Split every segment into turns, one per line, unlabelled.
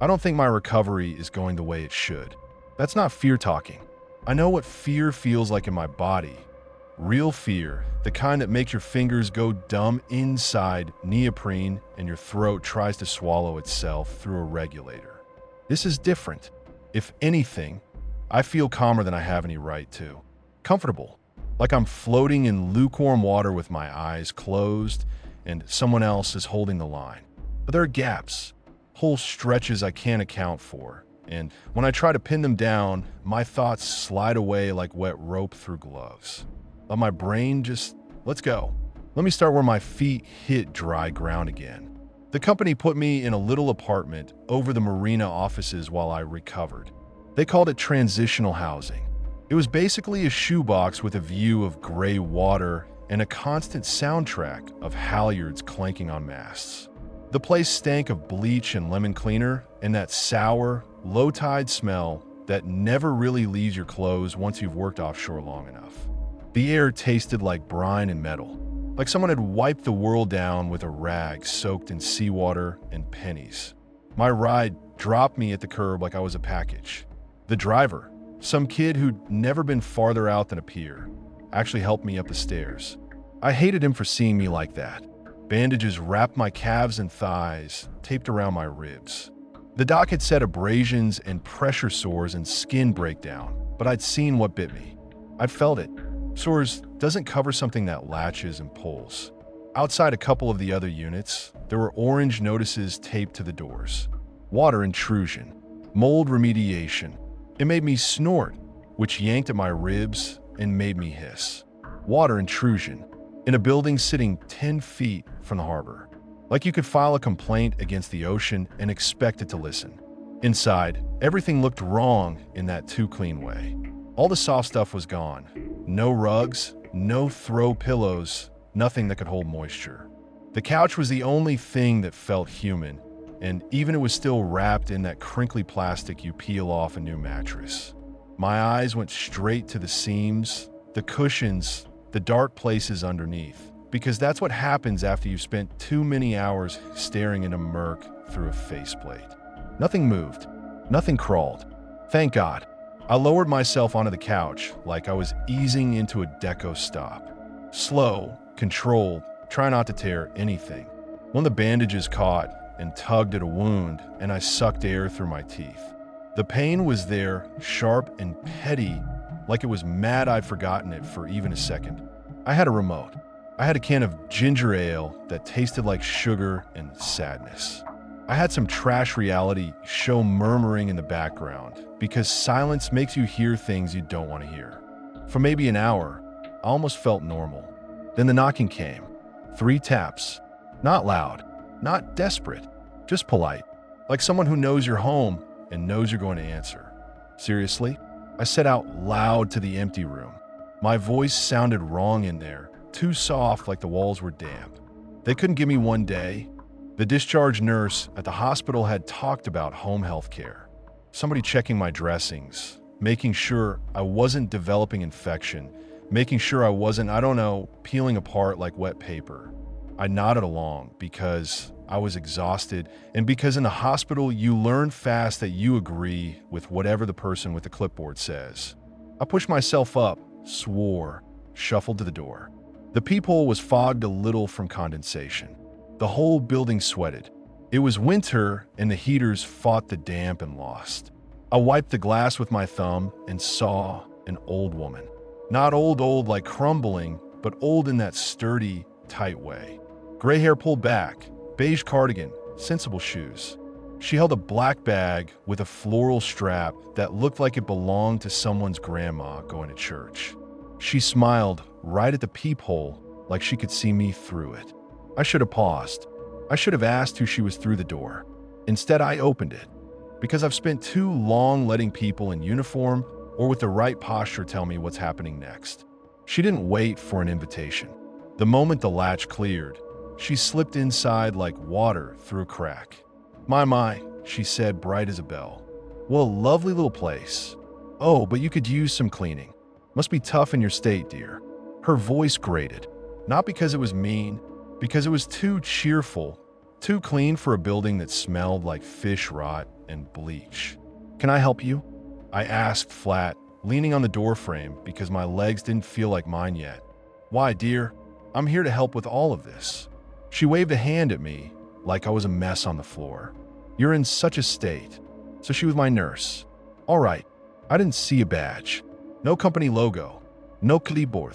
I don't think my recovery is going the way it should. That's not fear talking. I know what fear feels like in my body. Real fear, the kind that makes your fingers go dumb inside neoprene and your throat tries to swallow itself through a regulator. This is different. If anything, I feel calmer than I have any right to. Comfortable, like I'm floating in lukewarm water with my eyes closed and someone else is holding the line. But there are gaps, whole stretches I can't account for, and when I try to pin them down, my thoughts slide away like wet rope through gloves. But my brain just, let's go. Let me start where my feet hit dry ground again. The company put me in a little apartment over the marina offices while I recovered. They called it transitional housing. It was basically a shoebox with a view of gray water and a constant soundtrack of halyards clanking on masts. The place stank of bleach and lemon cleaner and that sour, low-tide smell that never really leaves your clothes once you've worked offshore long enough. The air tasted like brine and metal, like someone had wiped the world down with a rag soaked in seawater and pennies. My ride dropped me at the curb like I was a package. The driver, some kid who'd never been farther out than a pier, actually helped me up the stairs. I hated him for seeing me like that. Bandages wrapped my calves and thighs, taped around my ribs. The doc had said abrasions and pressure sores and skin breakdown, but I'd seen what bit me. I'd felt it. Sores doesn't cover something that latches and pulls. Outside a couple of the other units, there were orange notices taped to the doors. Water intrusion, mold remediation. It made me snort, which yanked at my ribs and made me hiss. Water intrusion in a building sitting 10 feet from the harbor. Like you could file a complaint against the ocean and expect it to listen. Inside, everything looked wrong in that too clean way. All the soft stuff was gone. No rugs, no throw pillows, nothing that could hold moisture. The couch was the only thing that felt human, and even it was still wrapped in that crinkly plastic you peel off a new mattress. My eyes went straight to the seams, the cushions, the dark places underneath, because that's what happens after you've spent too many hours staring into murk through a faceplate. Nothing moved. Nothing crawled. Thank God. I lowered myself onto the couch like I was easing into a deco stop. Slow, controlled, try not to tear anything. One of the bandages caught and tugged at a wound, and I sucked air through my teeth. The pain was there, sharp and petty, like it was mad I'd forgotten it for even a second. I had a remote. I had a can of ginger ale that tasted like sugar and sadness. I had some trash reality show murmuring in the background because silence makes you hear things you don't want to hear. For maybe an hour, I almost felt normal. Then the knocking came. 3 taps. Not loud, not desperate, just polite, like someone who knows you're home and knows you're going to answer. Seriously? I said out loud to the empty room. My voice sounded wrong in there, too soft like the walls were damp. They couldn't give me one day. The discharge nurse at the hospital had talked about home health care. Somebody checking my dressings, making sure I wasn't developing infection, making sure I wasn't, peeling apart like wet paper. I nodded along because I was exhausted and because in the hospital you learn fast that you agree with whatever the person with the clipboard says. I pushed myself up, swore, shuffled to the door. The peephole was fogged a little from condensation. The whole building sweated. It was winter and the heaters fought the damp and lost. I wiped the glass with my thumb and saw an old woman. Not old like crumbling, but old in that sturdy, tight way. Gray hair pulled back, beige cardigan, sensible shoes. She held a black bag with a floral strap that looked like it belonged to someone's grandma going to church. She smiled right at the peephole like she could see me through it. I should have paused. I should have asked who she was through the door. Instead, I opened it, because I've spent too long letting people in uniform or with the right posture tell me what's happening next. She didn't wait for an invitation. The moment the latch cleared, she slipped inside like water through a crack. My, she said, bright as a bell. Well, a lovely little place. Oh, but you could use some cleaning. Must be tough in your state, dear. Her voice grated, not because it was mean, because it was too cheerful, too clean for a building that smelled like fish rot and bleach. "Can I help you?" I asked flat, leaning on the doorframe because my legs didn't feel like mine yet. "Why, dear? I'm here to help with all of this." She waved a hand at me like I was a mess on the floor. "You're in such a state." So she was my nurse. All right. I didn't see a badge. No company logo. No clipboard.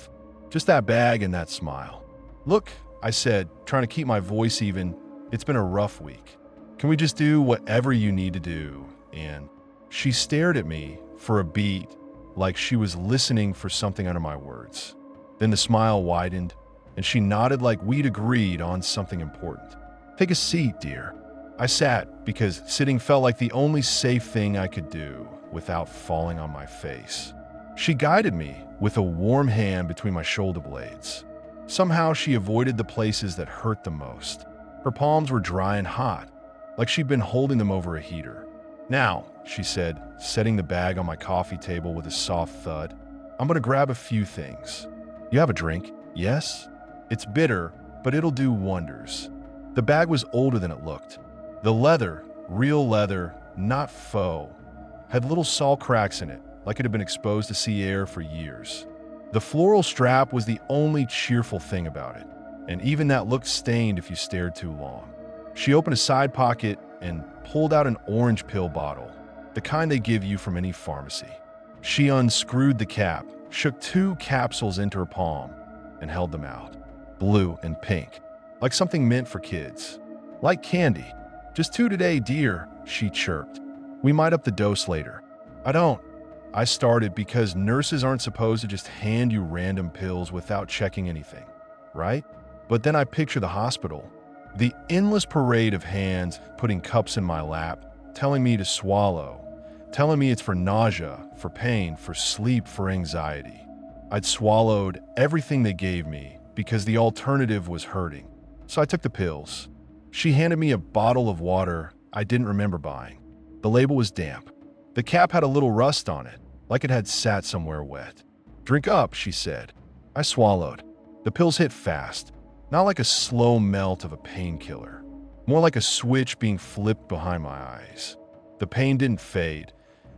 Just that bag and that smile. "Look," I said, trying to keep my voice even, "it's been a rough week. Can we just do whatever you need to do?" And she stared at me for a beat, like she was listening for something under my words. Then the smile widened, and she nodded like we'd agreed on something important. "Take a seat, dear." I sat because sitting felt like the only safe thing I could do without falling on my face. She guided me with a warm hand between my shoulder blades. Somehow she avoided the places that hurt the most. Her palms were dry and hot, like she'd been holding them over a heater. "Now," she said, setting the bag on my coffee table with a soft thud, "I'm gonna grab a few things. You have a drink, yes? It's bitter, but it'll do wonders." The bag was older than it looked. The leather, real leather, not faux, had little saw cracks in it, like it had been exposed to sea air for years. The floral strap was the only cheerful thing about it, and even that looked stained if you stared too long. She opened a side pocket and pulled out an orange pill bottle, the kind they give you from any pharmacy. She unscrewed the cap, shook 2 capsules into her palm, and held them out. Blue and pink, like something meant for kids. "Like candy. Just 2 today, dear," she chirped. "We might up the dose later." "I don't." I started because nurses aren't supposed to just hand you random pills without checking anything, right? But then I picture the hospital. The endless parade of hands putting cups in my lap, telling me to swallow, telling me it's for nausea, for pain, for sleep, for anxiety. I'd swallowed everything they gave me because the alternative was hurting. So I took the pills. She handed me a bottle of water I didn't remember buying. The label was damp. The cap had a little rust on it, like it had sat somewhere wet. "Drink up," she said. I swallowed. The pills hit fast, not like a slow melt of a painkiller, more like a switch being flipped behind my eyes. The pain didn't fade.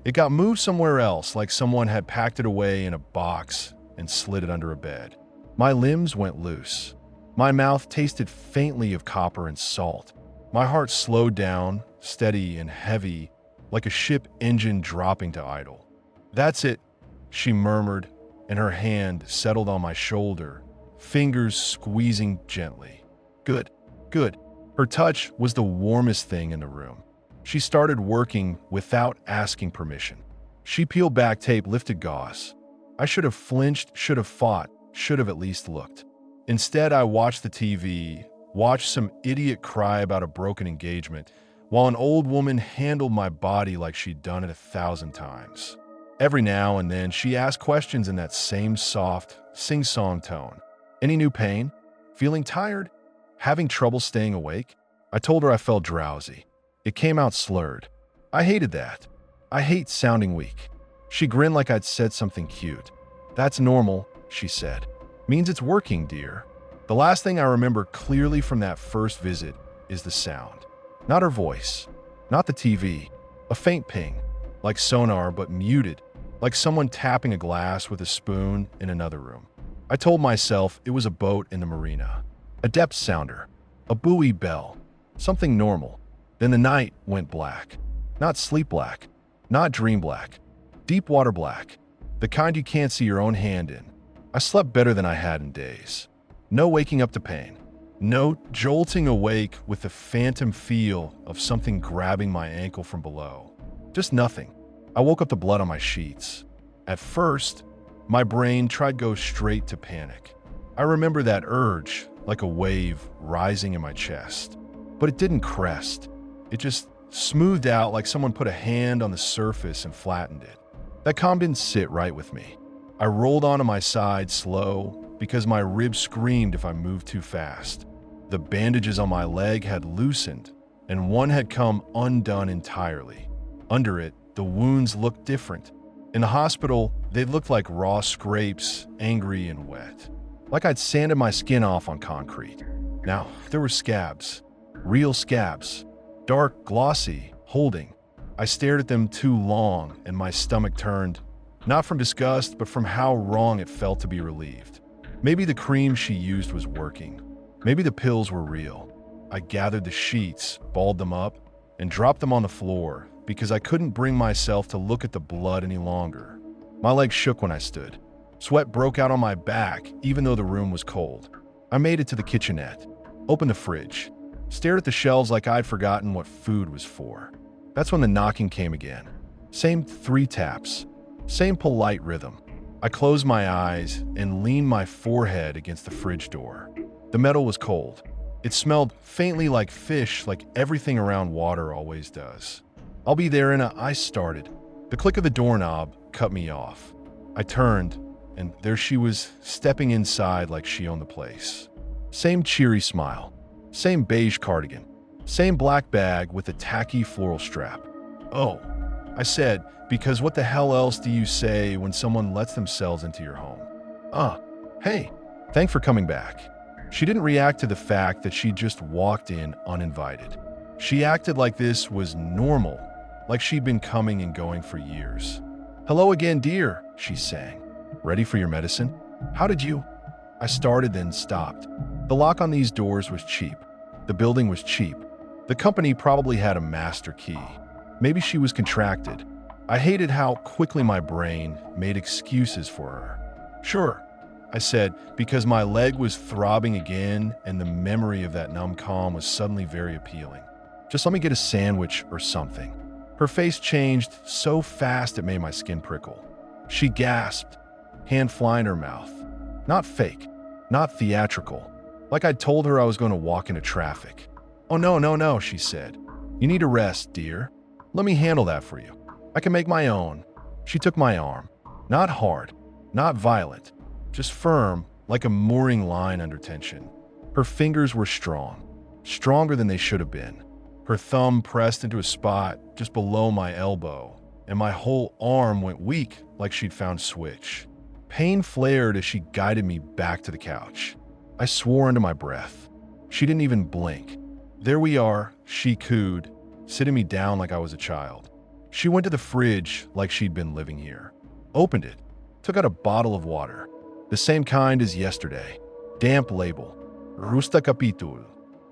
It got moved somewhere else, like someone had packed it away in a box and slid it under a bed. My limbs went loose. My mouth tasted faintly of copper and salt. My heart slowed down, steady and heavy, like a ship engine dropping to idle. "That's it," she murmured, and her hand settled on my shoulder, fingers squeezing gently. "Good, good." Her touch was the warmest thing in the room. She started working without asking permission. She peeled back tape, lifted gauze. I should have flinched, should have fought, should have at least looked. Instead, I watched the TV, watched some idiot cry about a broken engagement, while an old woman handled my body like she'd done it 1,000 times. Every now and then, she asked questions in that same soft, sing-song tone. "Any new pain? Feeling tired? Having trouble staying awake?" I told her I felt drowsy. It came out slurred. I hated that. I hate sounding weak. She grinned like I'd said something cute. "That's normal," she said. "Means it's working, dear." The last thing I remember clearly from that first visit is the sound. Not her voice, not the TV. A faint ping, like sonar but muted, like someone tapping a glass with a spoon in another room. I told myself it was a boat in the marina. A depth sounder, a buoy bell, something normal. Then the night went black. Not sleep black, not dream black. Deep water black, the kind you can't see your own hand in. I slept better than I had in days. No waking up to pain. No jolting awake with the phantom feel of something grabbing my ankle from below. Just nothing. I woke up to blood on my sheets. At first, my brain tried to go straight to panic. I remember that urge, like a wave rising in my chest. But it didn't crest. It just smoothed out like someone put a hand on the surface and flattened it. That calm didn't sit right with me. I rolled onto my side slow because my ribs screamed if I moved too fast. The bandages on my leg had loosened, and one had come undone entirely. Under it, the wounds looked different. In the hospital, they looked like raw scrapes, angry and wet. Like I'd sanded my skin off on concrete. Now, there were scabs. Real scabs. Dark, glossy, holding. I stared at them too long, and my stomach turned, not from disgust, but from how wrong it felt to be relieved. Maybe the cream she used was working. Maybe the pills were real. I gathered the sheets, balled them up, and dropped them on the floor because I couldn't bring myself to look at the blood any longer. My legs shook when I stood. Sweat broke out on my back, even though the room was cold. I made it to the kitchenette, opened the fridge, stared at the shelves like I'd forgotten what food was for. That's when the knocking came again. Same 3 taps, same polite rhythm. I closed my eyes and leaned my forehead against the fridge door. The metal was cold. It smelled faintly like fish, like everything around water always does. "I'll be there in a..." I started. The click of the doorknob cut me off. I turned, and there she was, stepping inside like she owned the place. Same cheery smile, same beige cardigan, same black bag with a tacky floral strap. "Oh," I said, because what the hell else do you say when someone lets themselves into your home? Hey, thanks for coming back." She didn't react to the fact that she just walked in uninvited. She acted like this was normal, like she'd been coming and going for years. "Hello again, dear," she sang. "Ready for your medicine? How did you..." I started, then stopped. The lock on these doors was cheap. The building was cheap. The company probably had a master key. Maybe she was contracted. I hated how quickly my brain made excuses for her. "Sure," I said, because my leg was throbbing again and the memory of that numb calm was suddenly very appealing. "Just let me get a sandwich or something." Her face changed so fast it made my skin prickle. She gasped, hand flying her mouth. Not fake, not theatrical, like I'd told her I was going to walk into traffic. "Oh, no," she said. "You need a rest, dear. Let me handle that for you. I can make my own." She took my arm. Not hard, not violent, just firm, like a mooring line under tension. Her fingers were strong, stronger than they should have been. Her thumb pressed into a spot just below my elbow, and my whole arm went weak like she'd found switch. Pain flared as she guided me back to the couch. I swore under my breath. She didn't even blink. "There we are," she cooed, sitting me down like I was a child. She went to the fridge like she'd been living here, opened it, took out a bottle of water, the same kind as yesterday, damp label, Rusta Capitul.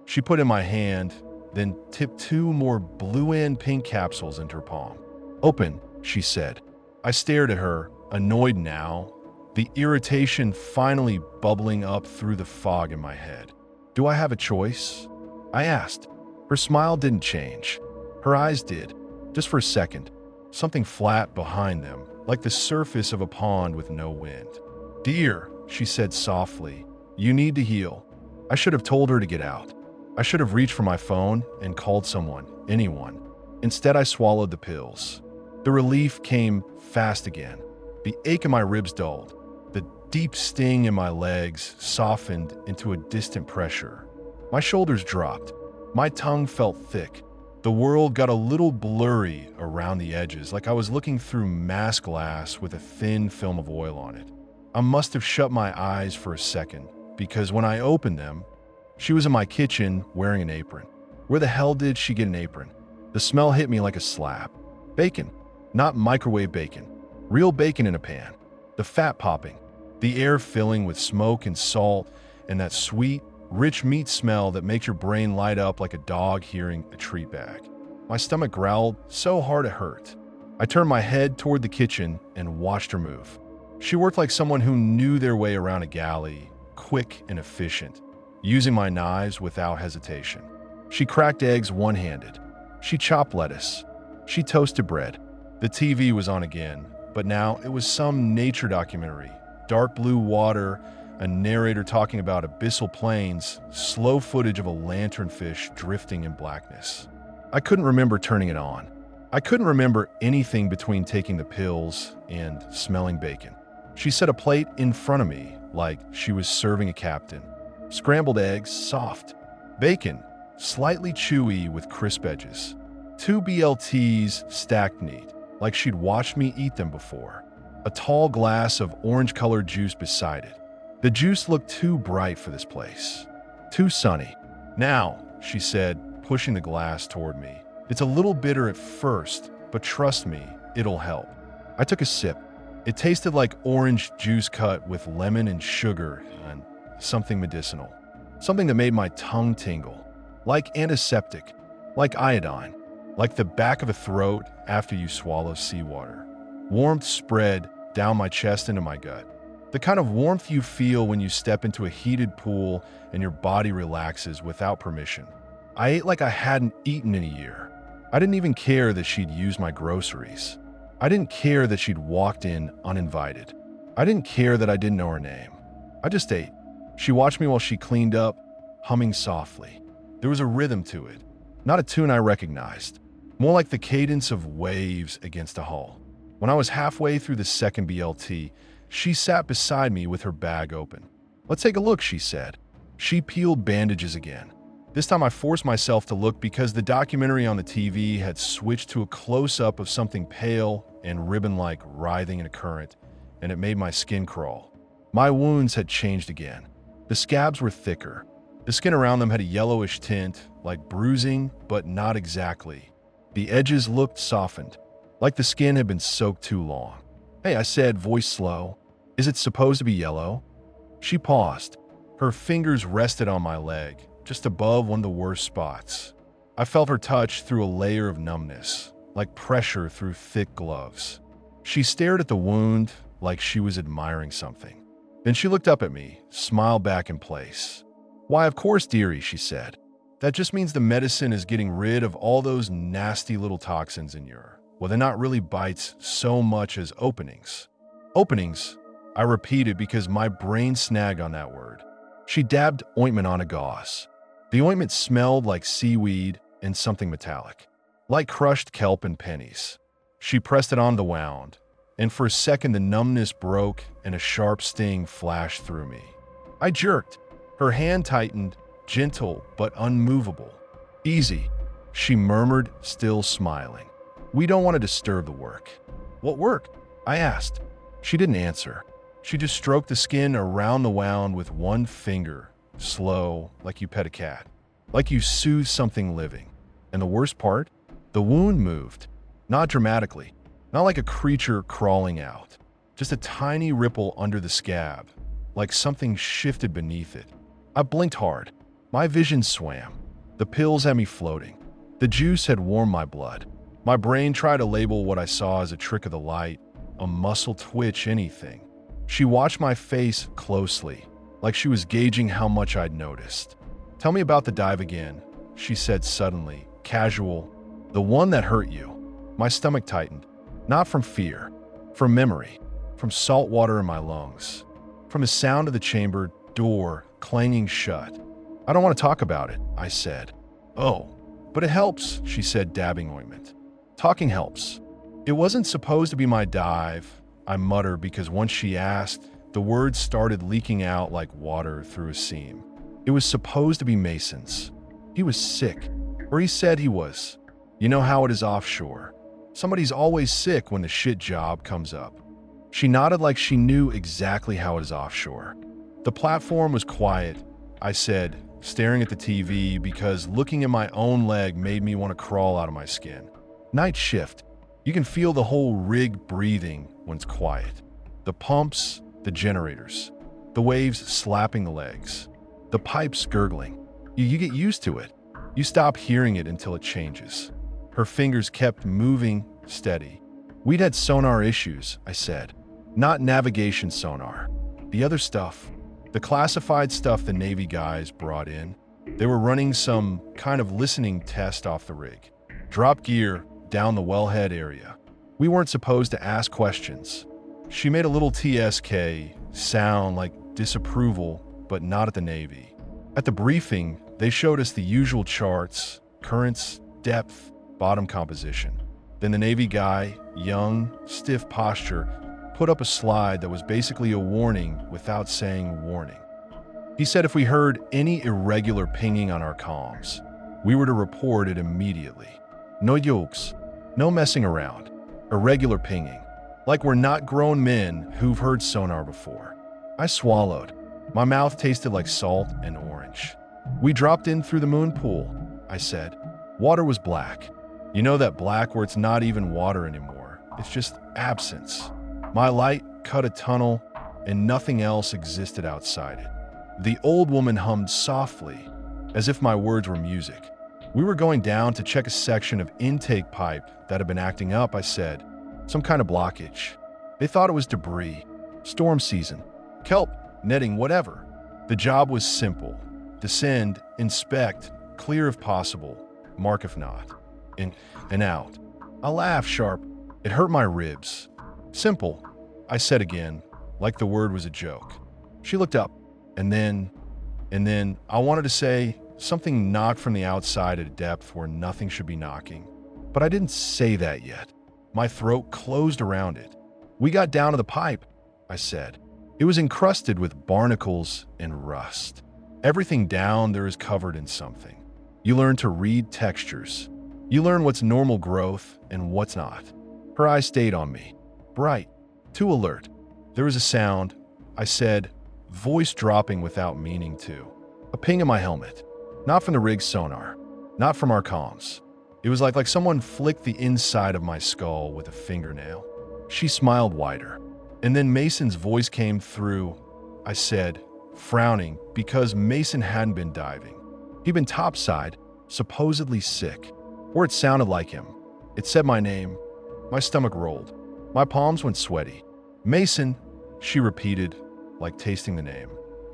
She put in my hand, then tipped 2 more blue and pink capsules into her palm. "Open," she said. I stared at her, annoyed now, the irritation finally bubbling up through the fog in my head. "Do I have a choice?" I asked. Her smile didn't change. Her eyes did, just for a second, something flat behind them, like the surface of a pond with no wind. "Dear," she said softly, "you need to heal." I should have told her to get out. I should have reached for my phone and called someone, anyone. Instead, I swallowed the pills. The relief came fast again. The ache in my ribs dulled. The deep sting in my legs softened into a distant pressure. My shoulders dropped. My tongue felt thick. The world got a little blurry around the edges, like I was looking through mask glass with a thin film of oil on it. I must have shut my eyes for a second, because when I opened them, she was in my kitchen wearing an apron. Where the hell did she get an apron? The smell hit me like a slap. Bacon. Not microwave bacon. Real bacon in a pan. The fat popping. The air filling with smoke and salt, and that sweet, rich meat smell that makes your brain light up like a dog hearing a treat bag. My stomach growled so hard it hurt. I turned my head toward the kitchen and watched her move. She worked like someone who knew their way around a galley, quick and efficient, using my knives without hesitation. She cracked eggs one-handed. She chopped lettuce. She toasted bread. The TV was on again, but now it was some nature documentary. Dark blue water, a narrator talking about abyssal plains, slow footage of a lanternfish drifting in blackness. I couldn't remember turning it on. I couldn't remember anything between taking the pills and smelling bacon. She set a plate in front of me like she was serving a captain. Scrambled eggs, soft. Bacon, slightly chewy with crisp edges. 2 BLTs stacked neat, like she'd watched me eat them before. A tall glass of orange-colored juice beside it. The juice looked too bright for this place. Too sunny. "Now," she said, pushing the glass toward me. "It's a little bitter at first, but trust me, it'll help. I took a sip. It tasted like orange juice cut with lemon and sugar and something medicinal. Something that made my tongue tingle. Like antiseptic, like iodine, like the back of a throat after you swallow seawater. Warmth spread down my chest into my gut. The kind of warmth you feel when you step into a heated pool and your body relaxes without permission. I ate like I hadn't eaten in a year. I didn't even care that she'd used my groceries. I didn't care that she'd walked in uninvited. I didn't care that I didn't know her name. I just ate. She watched me while she cleaned up, humming softly. There was a rhythm to it, not a tune I recognized, more like the cadence of waves against a hull. When I was halfway through the second BLT, she sat beside me with her bag open. "Let's take a look," she said. She peeled bandages again. This time I forced myself to look because the documentary on the TV had switched to a close-up of something pale and ribbon-like writhing in a current, and it made my skin crawl. My wounds had changed again. The scabs were thicker. The skin around them had a yellowish tint, like bruising, but not exactly. The edges looked softened, like the skin had been soaked too long. "Hey," I said, voice slow. "Is it supposed to be yellow?" She paused. Her fingers rested on my leg, just above one of the worst spots. I felt her touch through a layer of numbness, like pressure through thick gloves. She stared at the wound like she was admiring something. Then she looked up at me, smiled back in place. "Why, of course, dearie," she said. "That just means the medicine is getting rid of all those nasty little toxins in your, well, they're not really bites so much as openings." "Openings," I repeated because my brain snagged on that word. She dabbed ointment on a gauze. The ointment smelled like seaweed and something metallic, like crushed kelp and pennies. She pressed it on the wound, and for a second the numbness broke and a sharp sting flashed through me. I jerked. Her hand tightened, gentle but unmovable. "Easy," she murmured, still smiling. "We don't want to disturb the work." "What work?" I asked. She didn't answer. She just stroked the skin around the wound with one finger, slow, like you pet a cat, like you soothe something living. And the worst part? The wound moved. Not dramatically, not like a creature crawling out. Just a tiny ripple under the scab, like something shifted beneath it. I blinked hard. My vision swam. The pills had me floating. The juice had warmed my blood. My brain tried to label what I saw as a trick of the light, a muscle twitch, anything. She watched my face closely, like she was gauging how much I'd noticed. "Tell me about the dive again," she said suddenly, casual. "The one that hurt you." My stomach tightened, not from fear, from memory, from salt water in my lungs, from the sound of the chamber door clanging shut. "I don't want to talk about it," I said. "Oh, but it helps," she said, dabbing ointment. "Talking helps." "It wasn't supposed to be my dive," I muttered because once she asked, the words started leaking out like water through a seam. "It was supposed to be Mason's. He was sick, or he said he was. You know how it is offshore. Somebody's always sick when the shit job comes up." She nodded like she knew exactly how it is offshore. "The platform was quiet," I said, staring at the TV because looking at my own leg made me want to crawl out of my skin. "Night shift. You can feel the whole rig breathing when it's quiet. The pumps, the generators, the waves slapping the legs, the pipes gurgling. You get used to it. You stop hearing it until it changes." Her fingers kept moving steady. "We'd had sonar issues," I said. "Not navigation sonar. The other stuff. The classified stuff the Navy guys brought in. They were running some kind of listening test off the rig. Drop gear down the wellhead area. We weren't supposed to ask questions." She made a little TSK sound like disapproval, but not at the Navy. "At the briefing, they showed us the usual charts, currents, depth, bottom composition. Then the Navy guy, young, stiff posture, put up a slide that was basically a warning without saying warning. He said if we heard any irregular pinging on our comms, we were to report it immediately. No jokes, no messing around. Irregular pinging. Like we're not grown men who've heard sonar before." I swallowed. My mouth tasted like salt and orange. "We dropped in through the moon pool," I said. "Water was black. You know that black where it's not even water anymore. It's just absence. My light cut a tunnel and nothing else existed outside it. The old woman hummed softly, as if my words were music. We were going down to check a section of intake pipe that had been acting up, I said. Some kind of blockage. They thought it was debris, storm season, kelp, netting, whatever. The job was simple. Descend, inspect, clear if possible, mark if not. In and out. I laughed sharp. It hurt my ribs. Simple, I said again, like the word was a joke. She looked up, and then I wanted to say something knocked from the outside at a depth where nothing should be knocking. But I didn't say that yet. My throat closed around it. We got down to the pipe, I said. It was encrusted with barnacles and rust. Everything down there is covered in something. You learn to read textures. You learn what's normal growth and what's not. Her eyes stayed on me, bright, too alert. There was a sound, I said, voice dropping without meaning to. A ping in my helmet. Not from the rig's sonar, not from our comms. It was like someone flicked the inside of my skull with a fingernail. She smiled wider. And then Mason's voice came through, I said, frowning because Mason hadn't been diving. He'd been topside, supposedly sick. Or it sounded like him. It said my name. My stomach rolled. My palms went sweaty. Mason, she repeated, like tasting the name.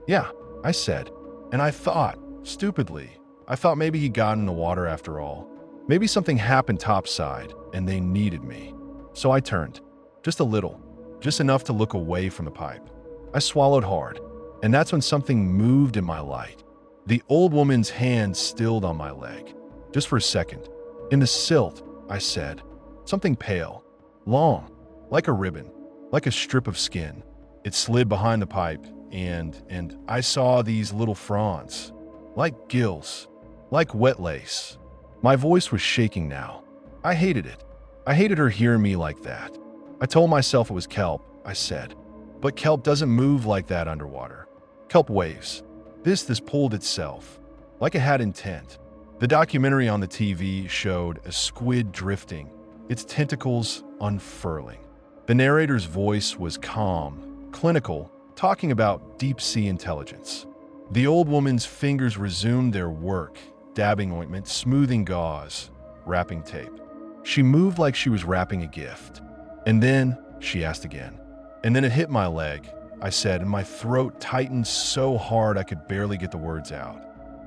Yeah, I said. And I thought, stupidly, I thought maybe he got in the water after all. Maybe something happened topside and they needed me. So I turned. Just a little. Just enough to look away from the pipe. I swallowed hard. And that's when something moved in my light. The old woman's hand stilled on my leg. Just for a second. In the silt, I said. Something pale. Long. Like a ribbon. Like a strip of skin. It slid behind the pipe, and I saw these little fronds. Like gills. Like wet lace. My voice was shaking now. I hated it. I hated her hearing me like that. I told myself it was kelp, I said. But kelp doesn't move like that underwater. Kelp waves. This pulled itself. Like it had intent. The documentary on the TV showed a squid drifting, its tentacles unfurling. The narrator's voice was calm, clinical, talking about deep-sea intelligence. The old woman's fingers resumed their work, dabbing ointment, smoothing gauze, wrapping tape. She moved like she was wrapping a gift. And then, she asked again. And then it hit my leg, I said, and my throat tightened so hard I could barely get the words out.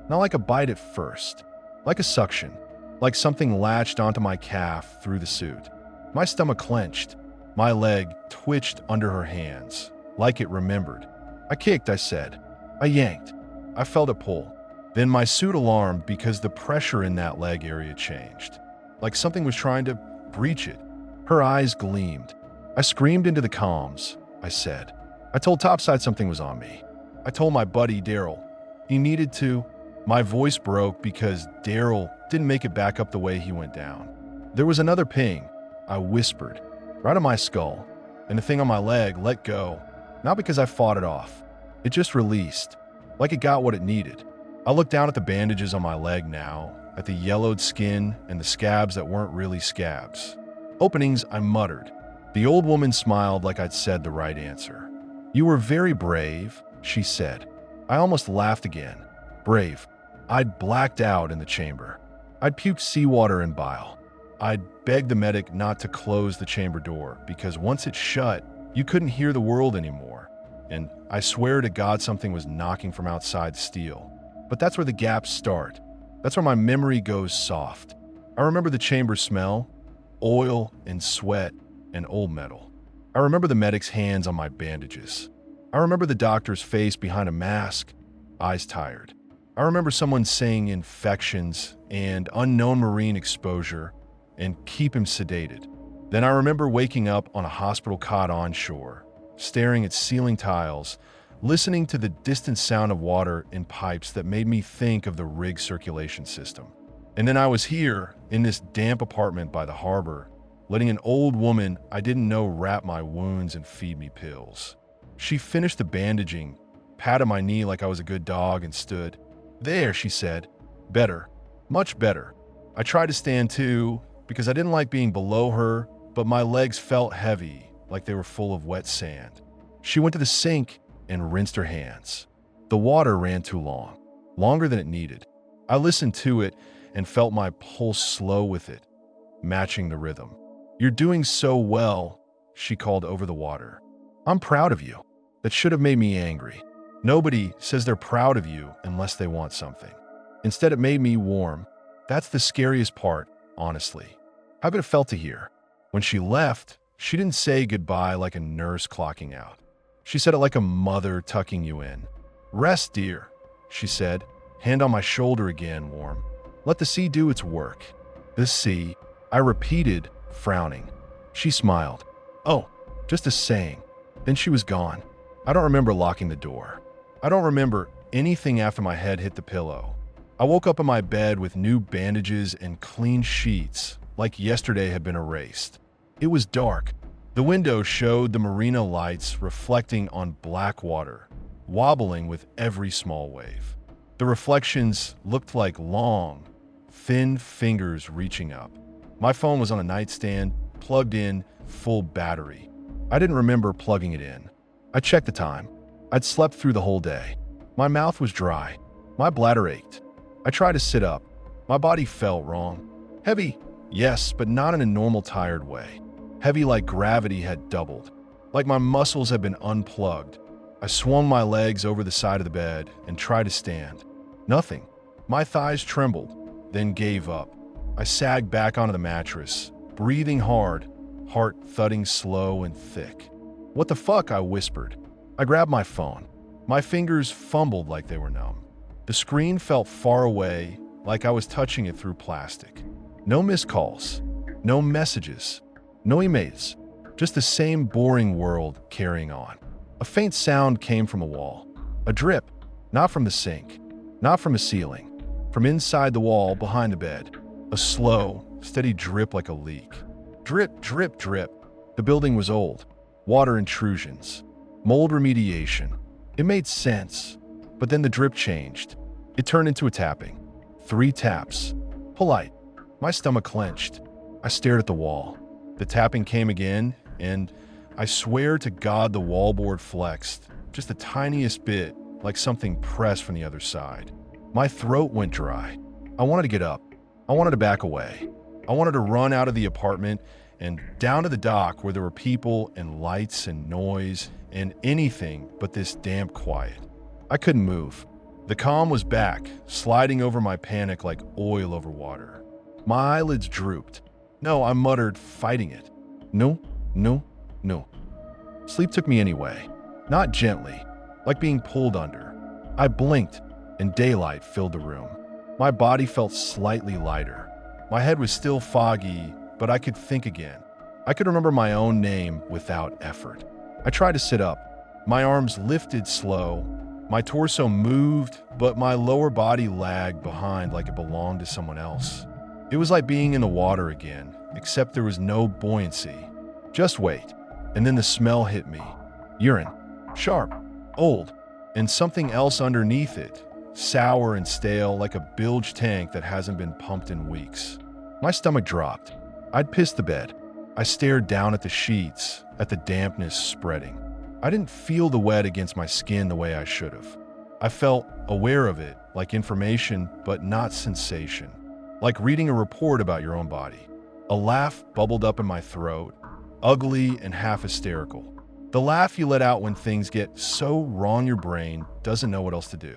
Not like a bite at first. Like a suction, like something latched onto my calf through the suit. My stomach clenched. My leg twitched under her hands, like it remembered. I kicked, I said. I yanked. I felt a pull. Then my suit alarmed because the pressure in that leg area changed. Like something was trying to breach it. Her eyes gleamed. I screamed into the comms, I said. I told topside something was on me. I told my buddy, Daryl. He needed to. My voice broke because Daryl didn't make it back up the way he went down. There was another ping, I whispered, right on my skull, and the thing on my leg let go, not because I fought it off. It just released, like it got what it needed. I looked down at the bandages on my leg now, at the yellowed skin and the scabs that weren't really scabs. Openings, I muttered. The old woman smiled like I'd said the right answer. You were very brave, she said. I almost laughed again. Brave. I'd blacked out in the chamber. I'd puked seawater and bile. I'd begged the medic not to close the chamber door because once it shut, you couldn't hear the world anymore. And I swear to God something was knocking from outside steel. But that's where the gaps start. That's where my memory goes soft. I remember the chamber smell, oil and sweat and old metal. I remember the medic's hands on my bandages. I remember the doctor's face behind a mask, eyes tired. I remember someone saying infections and unknown marine exposure and keep him sedated. Then I remember waking up on a hospital cot onshore, staring at ceiling tiles, listening to the distant sound of water in pipes that made me think of the rig circulation system. And then I was here, in this damp apartment by the harbor, letting an old woman I didn't know wrap my wounds and feed me pills. She finished the bandaging, patted my knee like I was a good dog, and stood. There, she said. Better. Much better. I tried to stand too, because I didn't like being below her, but my legs felt heavy, like they were full of wet sand. She went to the sink and rinsed her hands. The water ran too long, longer than it needed. I listened to it and felt my pulse slow with it, matching the rhythm. "You're doing so well," she called over the water. "I'm proud of you." That should have made me angry. Nobody says they're proud of you unless they want something. Instead, it made me warm. That's the scariest part, honestly. How good it felt to hear. When she left, she didn't say goodbye like a nurse clocking out. She said it like a mother tucking you in. "Rest, dear," she said, hand on my shoulder again, warm. "Let the sea do its work." "The sea," I repeated, frowning. She smiled. "Oh, just a saying." Then she was gone. I don't remember locking the door. I don't remember anything after my head hit the pillow. I woke up in my bed with new bandages and clean sheets, like yesterday had been erased. It was dark. The window showed the marina lights reflecting on black water, wobbling with every small wave. The reflections looked like long, thin fingers reaching up. My phone was on a nightstand, plugged in, full battery. I didn't remember plugging it in. I checked the time. I'd slept through the whole day. My mouth was dry. My bladder ached. I tried to sit up. My body felt wrong. Heavy, yes, but not in a normal tired way. Heavy like gravity had doubled, like my muscles had been unplugged. I swung my legs over the side of the bed and tried to stand. Nothing. My thighs trembled, then gave up. I sagged back onto the mattress, breathing hard, heart thudding slow and thick. "What the fuck?" I whispered. I grabbed my phone. My fingers fumbled like they were numb. The screen felt far away, like I was touching it through plastic. No missed calls, no messages, no emails, just the same boring world carrying on. A faint sound came from the wall. A drip, not from the sink, not from the ceiling, from inside the wall behind the bed. A slow, steady drip like a leak. Drip, drip, drip. The building was old. Water intrusions. Mold remediation. It made sense. But then the drip changed. It turned into a tapping. 3 taps. Polite. My stomach clenched. I stared at the wall. The tapping came again, and I swear to God the wallboard flexed, just the tiniest bit, like something pressed from the other side. My throat went dry. I wanted to get up. I wanted to back away. I wanted to run out of the apartment and down to the dock where there were people and lights and noise and anything but this damp quiet. I couldn't move. The calm was back, sliding over my panic like oil over water. My eyelids drooped. "No," I muttered, fighting it. "No, no, no." Sleep took me anyway, not gently, like being pulled under. I blinked, and daylight filled the room. My body felt slightly lighter. My head was still foggy, but I could think again. I could remember my own name without effort. I tried to sit up. My arms lifted slow. My torso moved, but my lower body lagged behind like it belonged to someone else. It was like being in the water again, except there was no buoyancy. Just wait. And then the smell hit me. Urine. Sharp. Old. And something else underneath it. Sour and stale, like a bilge tank that hasn't been pumped in weeks. My stomach dropped. I'd pissed the bed. I stared down at the sheets, at the dampness spreading. I didn't feel the wet against my skin the way I should have. I felt aware of it, like information, but not sensation. Like reading a report about your own body. A laugh bubbled up in my throat, ugly and half hysterical. The laugh you let out when things get so wrong your brain doesn't know what else to do.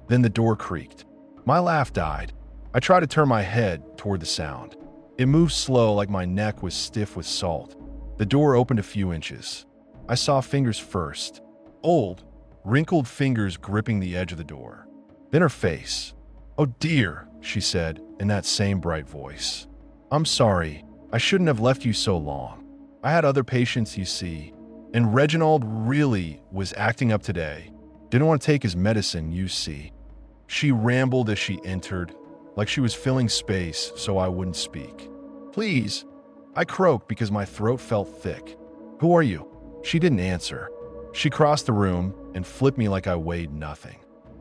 Then the door creaked. My laugh died. I tried to turn my head toward the sound. It moved slow, like my neck was stiff with salt. The door opened a few inches. I saw fingers first. Old, wrinkled fingers gripping the edge of the door. Then her face. "Oh dear," she said in that same bright voice. "I'm sorry. I shouldn't have left you so long. I had other patients, you see. And Reginald really was acting up today. Didn't want to take his medicine, you see." She rambled as she entered, like she was filling space so I wouldn't speak. "Please." I croaked because my throat felt thick. "Who are you?" She didn't answer. She crossed the room and flipped me like I weighed nothing.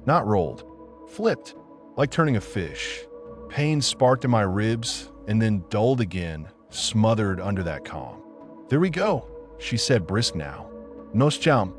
Not rolled. Flipped, like turning a fish. Pain sparked in my ribs, and then dulled again, smothered under that calm. "There we go," she said, brisk now. "Nos jam,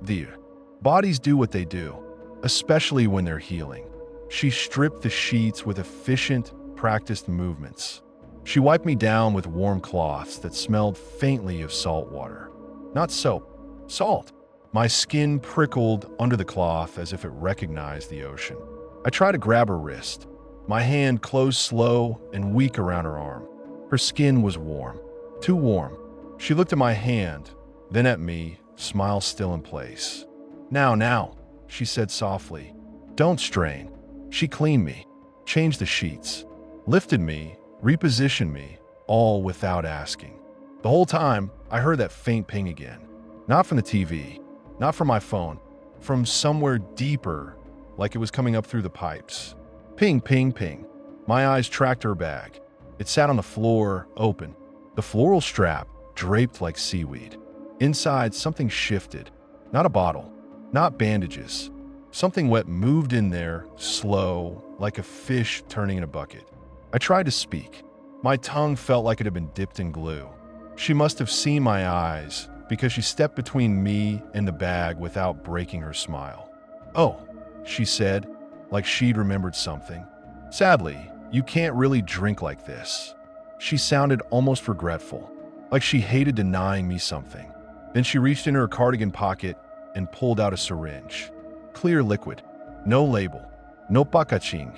dear." Bodies do what they do, especially when they're healing. She stripped the sheets with efficient, practiced movements. She wiped me down with warm cloths that smelled faintly of salt water. Not soap, salt. My skin prickled under the cloth as if it recognized the ocean. I tried to grab her wrist. My hand closed slow and weak around her arm. Her skin was warm, too warm. She looked at my hand, then at me, smile still in place. Now, she said softly. "Don't strain." She cleaned me, changed the sheets, lifted me, repositioned me, all without asking. The whole time, I heard that faint ping again. Not from the TV, not from my phone, from somewhere deeper, like it was coming up through the pipes. Ping, ping, ping. My eyes tracked her bag. It sat on the floor, open. The floral strap draped like seaweed. Inside, something shifted. Not a bottle, not bandages. Something wet moved in there, slow, like a fish turning in a bucket. I tried to speak. My tongue felt like it had been dipped in glue. She must have seen my eyes because she stepped between me and the bag without breaking her smile. "Oh," she said, like she'd remembered something. "Sadly, you can't really drink like this." She sounded almost regretful, like she hated denying me something. Then she reached into her cardigan pocket and pulled out a syringe. Clear liquid, no label, no packaging.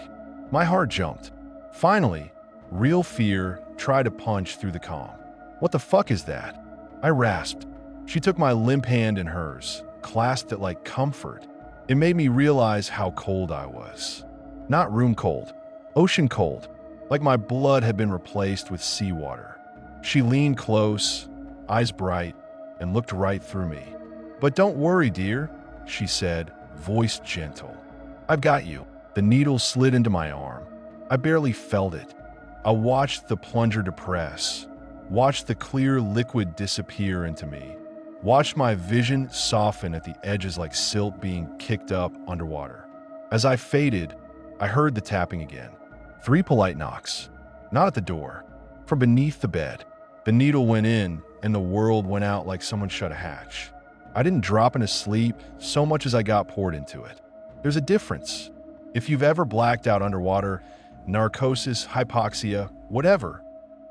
My heart jumped. Finally, real fear tried to punch through the calm. "What the fuck is that?" I rasped. She took my limp hand in hers, clasped it like comfort. It made me realize how cold I was. Not room cold, ocean cold, like my blood had been replaced with seawater. She leaned close, eyes bright, and looked right through me. "But don't worry, dear," she said, voice gentle. "I've got you." The needle slid into my arm. I barely felt it. I watched the plunger depress, watched the clear liquid disappear into me, watched my vision soften at the edges like silt being kicked up underwater. As I faded, I heard the tapping again. 3 polite knocks. Not at the door. From beneath the bed. The needle went in, and the world went out like someone shut a hatch. I didn't drop into sleep so much as I got poured into it. There's a difference. If you've ever blacked out underwater, narcosis, hypoxia, whatever,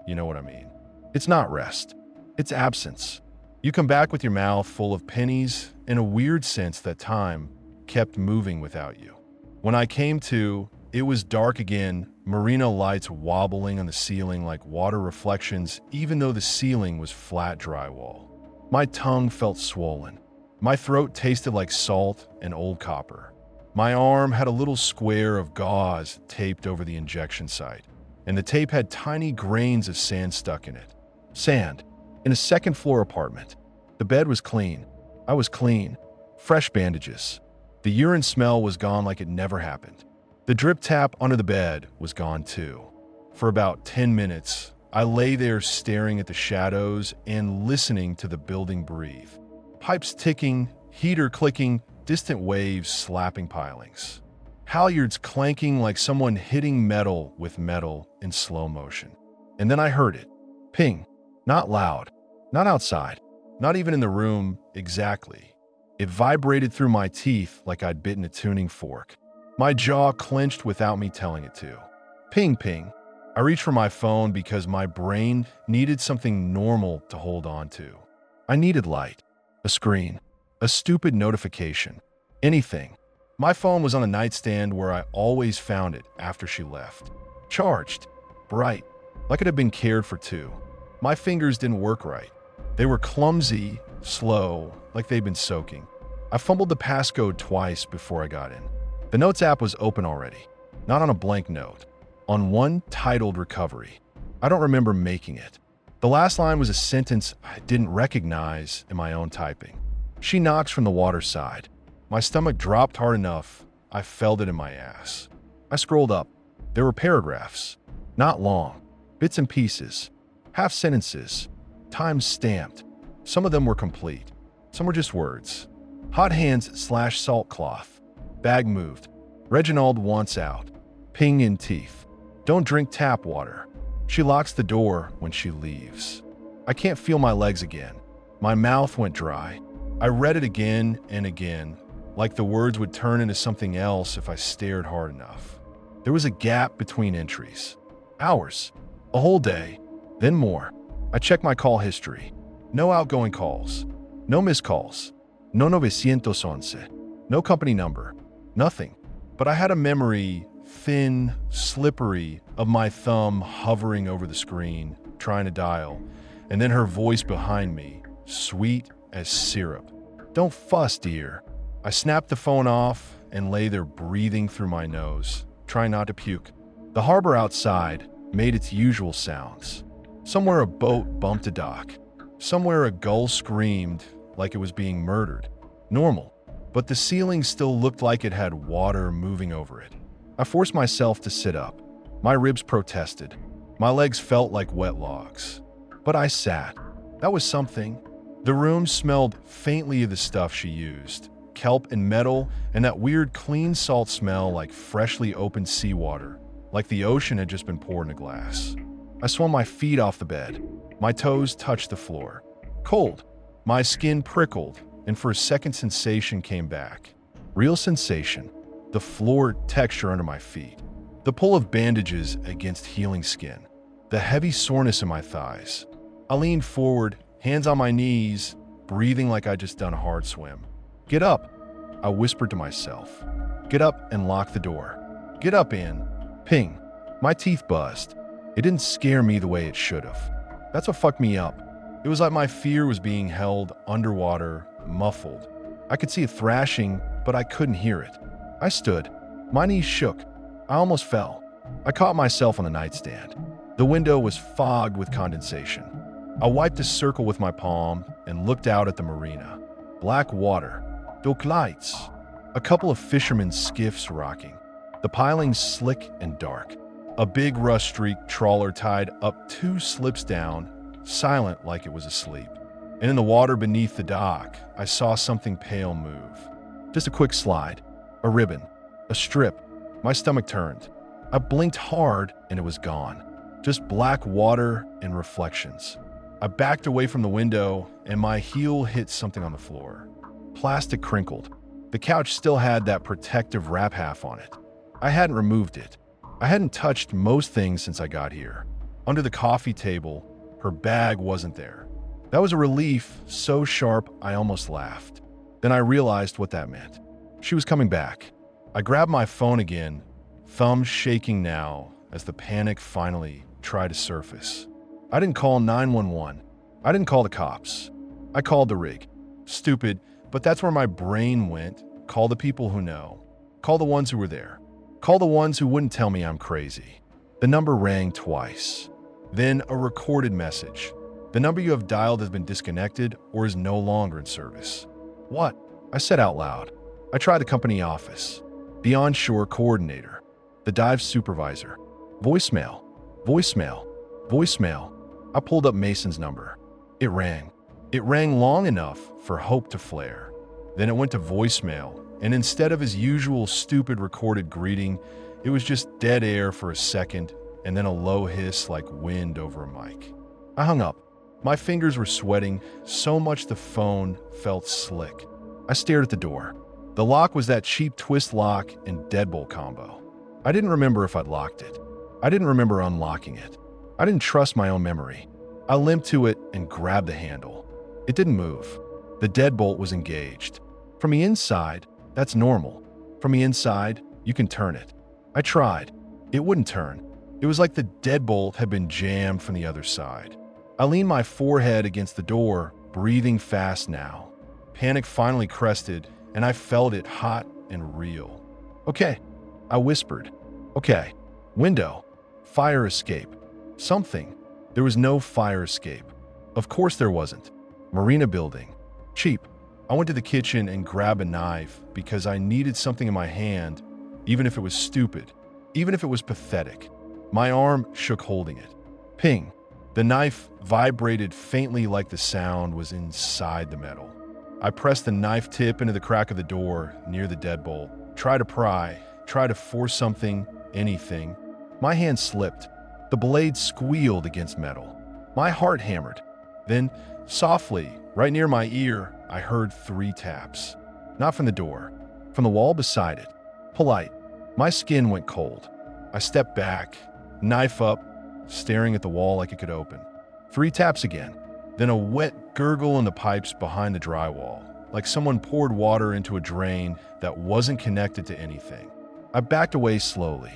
you know what I mean. It's not rest. It's absence. You come back with your mouth full of pennies, in a weird sense that time kept moving without you. When I came to, it was dark again, marina lights wobbling on the ceiling like water reflections, even though the ceiling was flat drywall. My tongue felt swollen. My throat tasted like salt and old copper. My arm had a little square of gauze taped over the injection site, and the tape had tiny grains of sand stuck in it. Sand, in a second-floor apartment. The bed was clean. I was clean. Fresh bandages. The urine smell was gone like it never happened. The drip tap under the bed was gone too. For about 10 minutes, I lay there staring at the shadows and listening to the building breathe. Pipes ticking, heater clicking, distant waves slapping pilings. Halyards clanking like someone hitting metal with metal in slow motion. And then I heard it. Ping. Not loud. Not outside. Not even in the room exactly. It vibrated through my teeth like I'd bitten a tuning fork. My jaw clenched without me telling it to. Ping, ping. I reached for my phone because my brain needed something normal to hold on to. I needed light. A screen. A stupid notification. Anything. My phone was on a nightstand where I always found it after she left. Charged. Bright. Like it had been cared for too. My fingers didn't work right. They were clumsy, slow, like they'd been soaking. I fumbled the passcode twice before I got in. The Notes app was open already. Not on a blank note. On one titled Recovery. I don't remember making it. The last line was a sentence I didn't recognize in my own typing. She knocks from the water side. My stomach dropped hard enough, I felt it in my ass. I scrolled up. There were paragraphs. Not long. Bits and pieces. Half sentences. Times stamped. Some of them were complete. Some were just words. Hot hands / salt cloth. Bag moved. Reginald wants out. Ping in teeth. Don't drink tap water. She locks the door when she leaves. I can't feel my legs again. My mouth went dry. I read it again and again, like the words would turn into something else if I stared hard enough. There was a gap between entries. Hours. A whole day. Then more. I checked my call history. No outgoing calls. No missed calls. No 911. No company number. Nothing. But I had a memory, thin, slippery, of my thumb hovering over the screen, trying to dial, and then her voice behind me, sweet as syrup. "Don't fuss, dear." I snapped the phone off and lay there breathing through my nose, trying not to puke. The harbor outside made its usual sounds. Somewhere a boat bumped a dock. Somewhere a gull screamed like it was being murdered. Normal. But the ceiling still looked like it had water moving over it. I forced myself to sit up. My ribs protested. My legs felt like wet logs. But I sat. That was something. The room smelled faintly of the stuff she used. Kelp and metal, and that weird clean salt smell like freshly opened seawater, like the ocean had just been poured in a glass. I swung my feet off the bed. My toes touched the floor. Cold. My skin prickled, and for a second sensation came back. Real sensation. The floor texture under my feet. The pull of bandages against healing skin. The heavy soreness in my thighs. I leaned forward, hands on my knees, breathing like I'd just done a hard swim. "Get up," I whispered to myself. "Get up and lock the door. Get up, Ann." Ping. My teeth buzzed. It didn't scare me the way it should have. That's what fucked me up. It was like my fear was being held underwater, muffled. I could see it thrashing, but I couldn't hear it. I stood. My knees shook. I almost fell. I caught myself on the nightstand. The window was fogged with condensation. I wiped a circle with my palm and looked out at the marina. Black water. Dock lights. A couple of fishermen's skiffs rocking. The pilings slick and dark. A big rust-streaked trawler tied up 2 slips down, silent like it was asleep. And in the water beneath the dock, I saw something pale move. Just a quick slide. A ribbon. A strip. My stomach turned. I blinked hard and it was gone. Just black water and reflections. I backed away from the window and my heel hit something on the floor. Plastic crinkled. The couch still had that protective wrap half on it. I hadn't removed it. I hadn't touched most things since I got here. Under the coffee table, her bag wasn't there. That was a relief so sharp I almost laughed. Then I realized what that meant. She was coming back. I grabbed my phone again, thumbs shaking now as the panic finally tried to surface. I didn't call 911. I didn't call the cops. I called the rig. Stupid, but that's where my brain went. Call the people who know. Call the ones who were there. Call the ones who wouldn't tell me I'm crazy. The number rang twice. Then a recorded message. The number you have dialed has been disconnected or is no longer in service. What? I said out loud. I tried the company office. The onshore coordinator. The dive supervisor. Voicemail. Voicemail. Voicemail. I pulled up Mason's number. It rang. It rang long enough for hope to flare. Then it went to voicemail, and instead of his usual stupid recorded greeting, it was just dead air for a second, and then a low hiss like wind over a mic. I hung up. My fingers were sweating so much the phone felt slick. I stared at the door. The lock was that cheap twist lock and deadbolt combo. I didn't remember if I'd locked it. I didn't remember unlocking it. I didn't trust my own memory. I limped to it and grabbed the handle. It didn't move. The deadbolt was engaged. From the inside, that's normal. From the inside, you can turn it. I tried. It wouldn't turn. It was like the deadbolt had been jammed from the other side. I leaned my forehead against the door, breathing fast now. Panic finally crested, and I felt it hot and real. "Okay," I whispered. "Okay. Window. Fire escape. Something." There was no fire escape. Of course there wasn't. Marina building. Cheap. I went to the kitchen and grabbed a knife because I needed something in my hand, even if it was stupid, even if it was pathetic. My arm shook holding it. Ping. The knife vibrated faintly like the sound was inside the metal. I pressed the knife tip into the crack of the door near the deadbolt. Try to pry, try to force something, anything. My hand slipped. The blade squealed against metal. My heart hammered. Then, softly, right near my ear, I heard 3 taps. Not from the door, from the wall beside it. Polite. My skin went cold. I stepped back, knife up, staring at the wall like it could open. 3 taps again. Then a wet gurgle in the pipes behind the drywall, like someone poured water into a drain that wasn't connected to anything. I backed away slowly.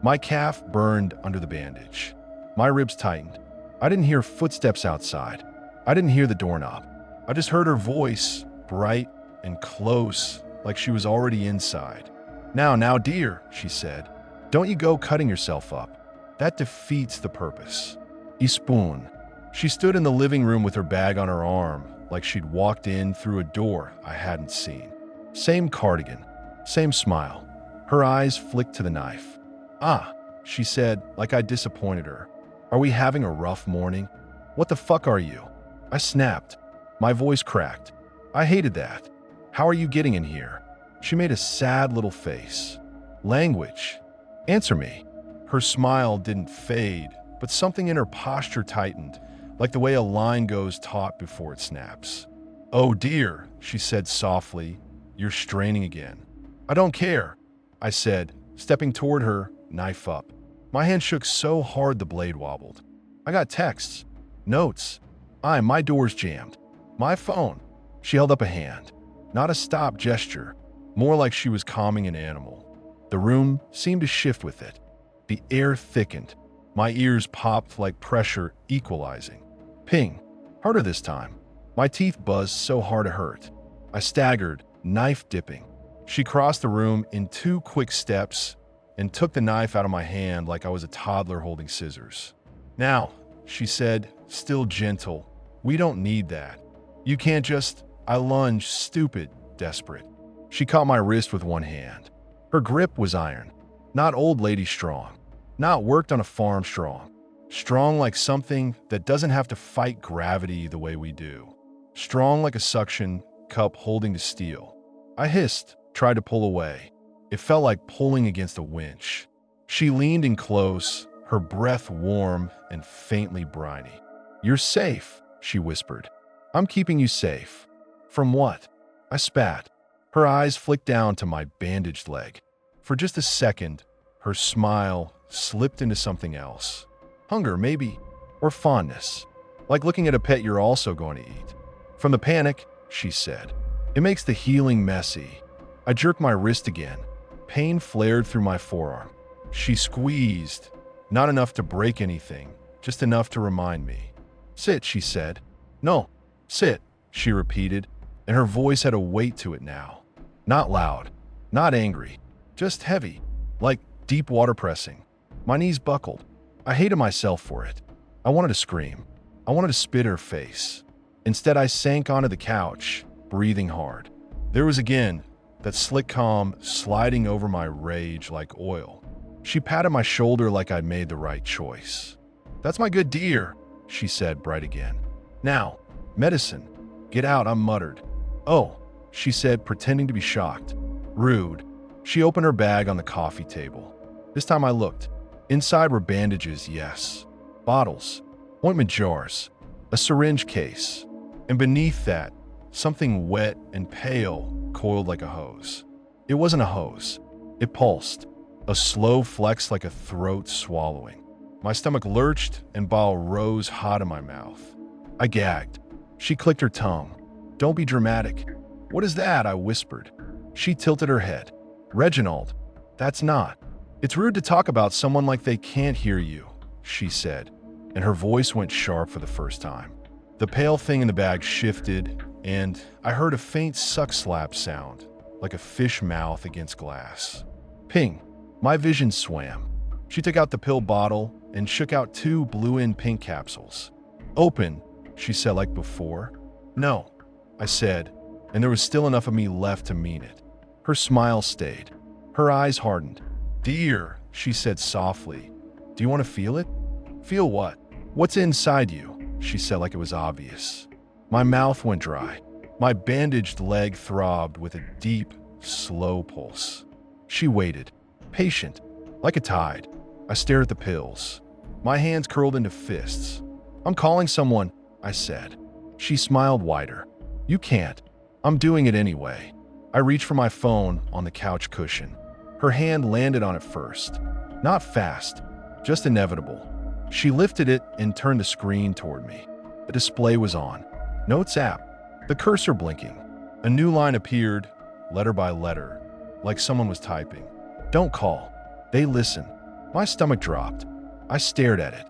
My calf burned under the bandage. My ribs tightened. I didn't hear footsteps outside. I didn't hear the doorknob. I just heard her voice, bright and close, like she was already inside. Now, dear, she said, don't you go cutting yourself up. That defeats the purpose. Spoon. She stood in the living room with her bag on her arm, like she'd walked in through a door I hadn't seen. Same cardigan, same smile. Her eyes flicked to the knife. Ah, she said, like I disappointed her. Are we having a rough morning? What the fuck are you? I snapped. My voice cracked. I hated that. How are you getting in here? She made a sad little face. Language. Answer me. Her smile didn't fade, but something in her posture tightened, like the way a line goes taut before it snaps. Oh dear, she said softly. You're straining again. I don't care, I said, stepping toward her, knife up. My hand shook so hard the blade wobbled. I got texts, notes. My door's jammed. My phone. She held up a hand. Not a stop gesture, more like she was calming an animal. The room seemed to shift with it. The air thickened. My ears popped like pressure equalizing. Ping. Harder this time. My teeth buzzed so hard it hurt. I staggered, knife dipping. She crossed the room in 2 quick steps and took the knife out of my hand like I was a toddler holding scissors. Now, she said, still gentle, we don't need that. You can't just... I lunged, stupid, desperate. She caught my wrist with one hand. Her grip was iron, not old lady strong, not worked on a farm strong. Strong like something that doesn't have to fight gravity the way we do. Strong like a suction cup holding to steel. I hissed, tried to pull away. It felt like pulling against a winch. She leaned in close, her breath warm and faintly briny. You're safe, she whispered. I'm keeping you safe. From what? I spat. Her eyes flicked down to my bandaged leg. For just a second, her smile slipped into something else. Hunger, maybe, or fondness. Like looking at a pet you're also going to eat. From the panic, she said. It makes the healing messy. I jerked my wrist again. Pain flared through my forearm. She squeezed. Not enough to break anything, just enough to remind me. Sit, she said. No, sit, she repeated, and her voice had a weight to it now. Not loud, not angry, just heavy, like deep water pressing. My knees buckled. I hated myself for it. I wanted to scream. I wanted to spit her face. Instead, I sank onto the couch, breathing hard. There was again that slick calm sliding over my rage like oil. She patted my shoulder like I'd made the right choice. That's my good dear, she said, bright again. Now, medicine. Get out, I muttered. Oh, she said, pretending to be shocked. Rude. She opened her bag on the coffee table. This time I looked. Inside were bandages, yes. Bottles. Ointment jars. A syringe case. And beneath that, something wet and pale coiled like a hose. It wasn't a hose. It pulsed. A slow flex like a throat swallowing. My stomach lurched and bile rose hot in my mouth. I gagged. She clicked her tongue. Don't be dramatic. What is that? I whispered. She tilted her head. Reginald, that's not. It's rude to talk about someone like they can't hear you, she said, and her voice went sharp for the first time. The pale thing in the bag shifted, and I heard a faint suck slap sound, like a fish mouth against glass. Ping. My vision swam. She took out the pill bottle and shook out 2 blue-in pink capsules. Open, she said like before. No, I said, and there was still enough of me left to mean it. Her smile stayed. Her eyes hardened. Dear, she said softly. Do you want to feel it? Feel what? What's inside you? She said like it was obvious. My mouth went dry. My bandaged leg throbbed with a deep, slow pulse. She waited, patient, like a tide. I stared at the pills. My hands curled into fists. "I'm calling someone," I said. She smiled wider. "You can't. I'm doing it anyway." I reached for my phone on the couch cushion. Her hand landed on it first. Not fast, just inevitable. She lifted it and turned the screen toward me. The display was on. Notes app. The cursor blinking. A new line appeared, letter by letter, like someone was typing. "Don't call. They listen." My stomach dropped. I stared at it,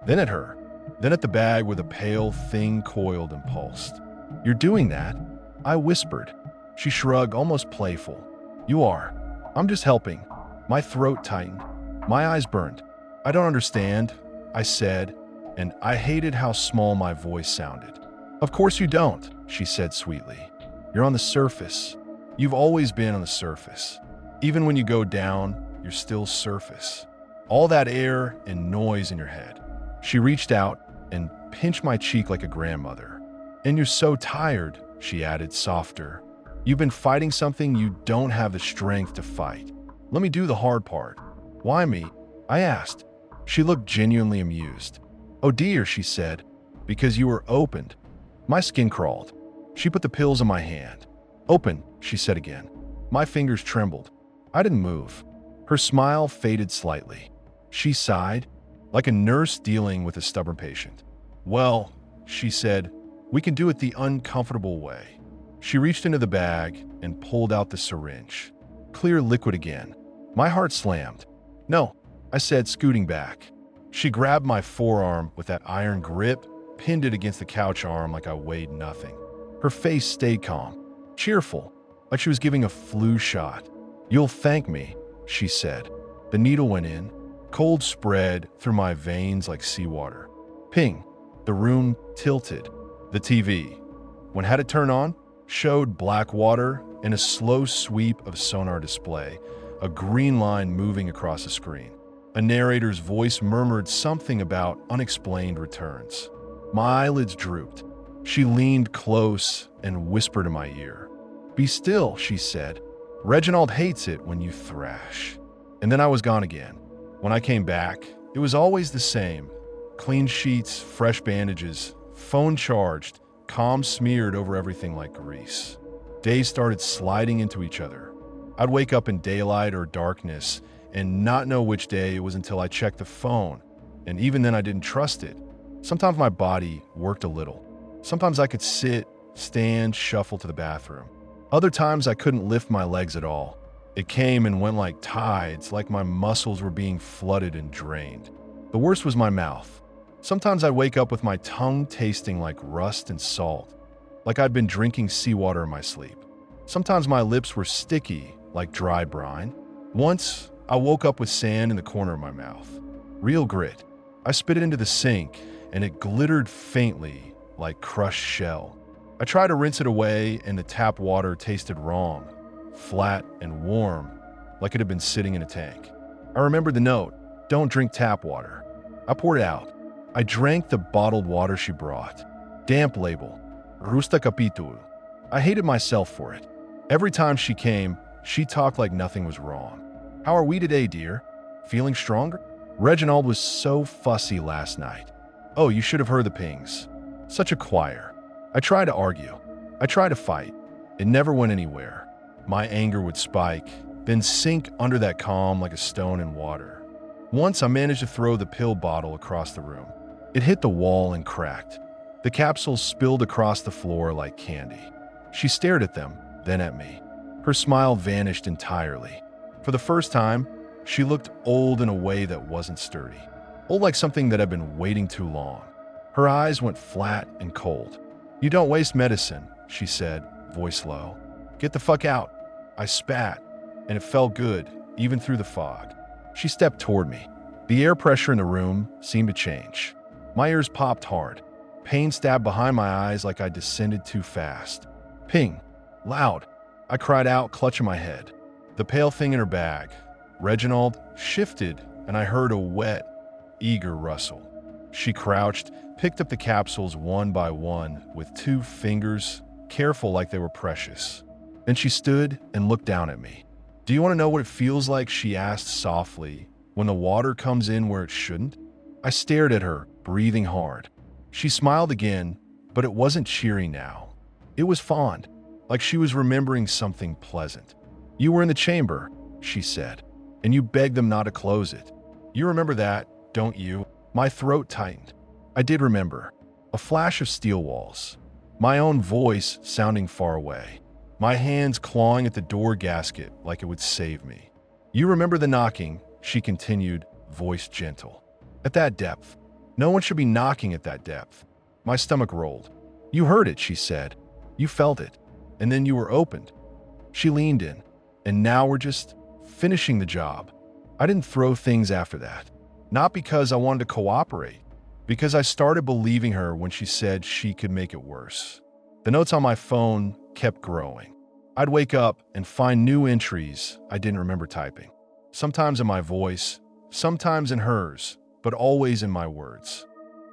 then at her, then at the bag where the pale thing coiled and pulsed. "You're doing that?" I whispered. She shrugged, almost playful. "You are. I'm just helping." My throat tightened. My eyes burned. "I don't understand," I said, and I hated how small my voice sounded. "Of course you don't," she said sweetly. "You're on the surface. You've always been on the surface. Even when you go down, you're still surface. All that air and noise in your head." She reached out and pinched my cheek like a grandmother. "And you're so tired," she added, softer. "You've been fighting something you don't have the strength to fight. Let me do the hard part." "Why me?" I asked. She looked genuinely amused. "Oh dear," she said, "because you were opened." My skin crawled. She put the pills in my hand. "Open," she said again. My fingers trembled. I didn't move. Her smile faded slightly. She sighed, like a nurse dealing with a stubborn patient. "Well," she said, "we can do it the uncomfortable way." She reached into the bag and pulled out the syringe. Clear liquid again. My heart slammed. "No," I said, scooting back. She grabbed my forearm with that iron grip, pinned it against the couch arm like I weighed nothing. Her face stayed calm, cheerful, like she was giving a flu shot. "You'll thank me," she said. The needle went in. Cold spread through my veins like seawater. Ping. The room tilted. The TV, when had it turned on, showed black water and a slow sweep of sonar display, a green line moving across the screen. A narrator's voice murmured something about unexplained returns. My eyelids drooped. She leaned close and whispered in my ear. "Be still," she said. "Reginald hates it when you thrash." And then I was gone again. When I came back, it was always the same. Clean sheets, fresh bandages, phone charged, calm smeared over everything like grease. Days started sliding into each other. I'd wake up in daylight or darkness and not know which day it was until I checked the phone. And even then I didn't trust it. Sometimes my body worked a little. Sometimes I could sit, stand, shuffle to the bathroom. Other times I couldn't lift my legs at all. It came and went like tides, like my muscles were being flooded and drained. The worst was my mouth. Sometimes I'd wake up with my tongue tasting like rust and salt, like I'd been drinking seawater in my sleep. Sometimes my lips were sticky, like dry brine. Once, I woke up with sand in the corner of my mouth. Real grit. I spit it into the sink, and it glittered faintly, like crushed shell. I tried to rinse it away, and the tap water tasted wrong, flat and warm, like it had been sitting in a tank. I remembered the note, "Don't drink tap water." I poured it out. I drank the bottled water she brought. Damp label, Rusta Capítulo. I hated myself for it. Every time she came, she talked like nothing was wrong. "How are we today, dear? Feeling stronger?" Reginald was so fussy last night. "Oh, you should have heard the pings. Such a choir." I tried to argue. I tried to fight. It never went anywhere. My anger would spike, then sink under that calm like a stone in water. Once I managed to throw the pill bottle across the room. It hit the wall and cracked. The capsules spilled across the floor like candy. She stared at them, then at me. Her smile vanished entirely. For the first time, she looked old in a way that wasn't sturdy. Old like something that had been waiting too long. Her eyes went flat and cold. "You don't waste medicine," she said, voice low. "Get the fuck out." I spat, and it felt good, even through the fog. She stepped toward me. The air pressure in the room seemed to change. My ears popped hard. Pain stabbed behind my eyes like I descended too fast. Ping. Loud. I cried out, clutching my head. The pale thing in her bag, Reginald, shifted, and I heard a wet, eager rustle. She crouched, picked up the capsules one by one with 2 fingers, careful like they were precious. Then she stood and looked down at me. "Do you want to know what it feels like," she asked softly, "when the water comes in where it shouldn't?" I stared at her, breathing hard. She smiled again, but it wasn't cheery now. It was fond, like she was remembering something pleasant. "You were in the chamber," she said, "and you begged them not to close it. You remember that, don't you?" My throat tightened. I did remember. A flash of steel walls. My own voice sounding far away. My hands clawing at the door gasket like it would save me. "You remember the knocking," she continued, voice gentle. "At that depth. No one should be knocking at that depth." My stomach rolled. "You heard it," she said. "You felt it. And then you were opened." She leaned in. "And now we're just finishing the job." I didn't throw things after that. Not because I wanted to cooperate, because I started believing her when she said she could make it worse. The notes on my phone kept growing. I'd wake up and find new entries I didn't remember typing. Sometimes in my voice, sometimes in hers, but always in my words.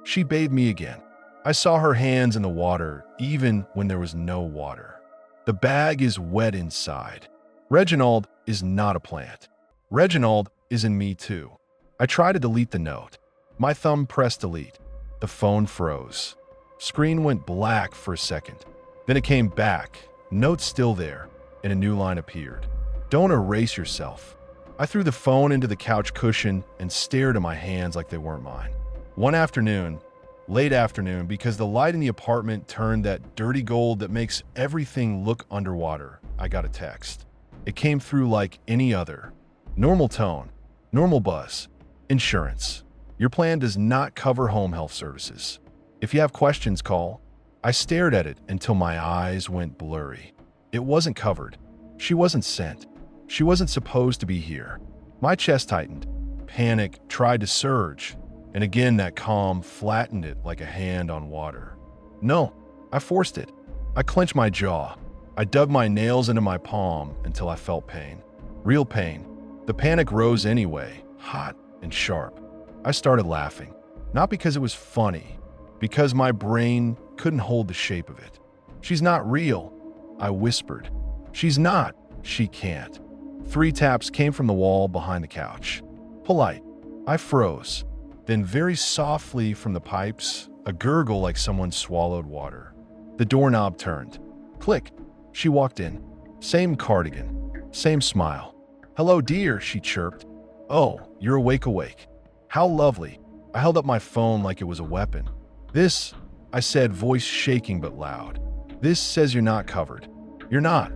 She bathed me again. I saw her hands in the water, even when there was no water. "The bag is wet inside. Reginald is not a plant. Reginald is in me too." I tried to delete the note. My thumb pressed delete. The phone froze. Screen went black for a second. Then it came back, note still there, and a new line appeared. "Don't erase yourself." I threw the phone into the couch cushion and stared at my hands like they weren't mine. One afternoon, late afternoon, because the light in the apartment turned that dirty gold that makes everything look underwater, I got a text. It came through like any other. Normal tone, normal buzz. "Insurance. Your plan does not cover home health services. If you have questions, call." I stared at it until my eyes went blurry. It wasn't covered. She wasn't sent. She wasn't supposed to be here. My chest tightened. Panic tried to surge, and again that calm flattened it like a hand on water. "No." I forced it. I clenched my jaw. I dug my nails into my palm until I felt pain. Real pain. The panic rose anyway, hot and sharp. I started laughing. Not because it was funny, because my brain couldn't hold the shape of it. "She's not real," I whispered. "She's not. She can't." 3 taps came from the wall behind the couch. Polite. I froze. Then very softly from the pipes, a gurgle like someone swallowed water. The doorknob turned. Click. She walked in. Same cardigan. Same smile. "Hello, dear," she chirped. "Oh, you're awake. How lovely." I held up my phone like it was a weapon. "This," I said, voice shaking but loud. "This says you're not covered. You're not.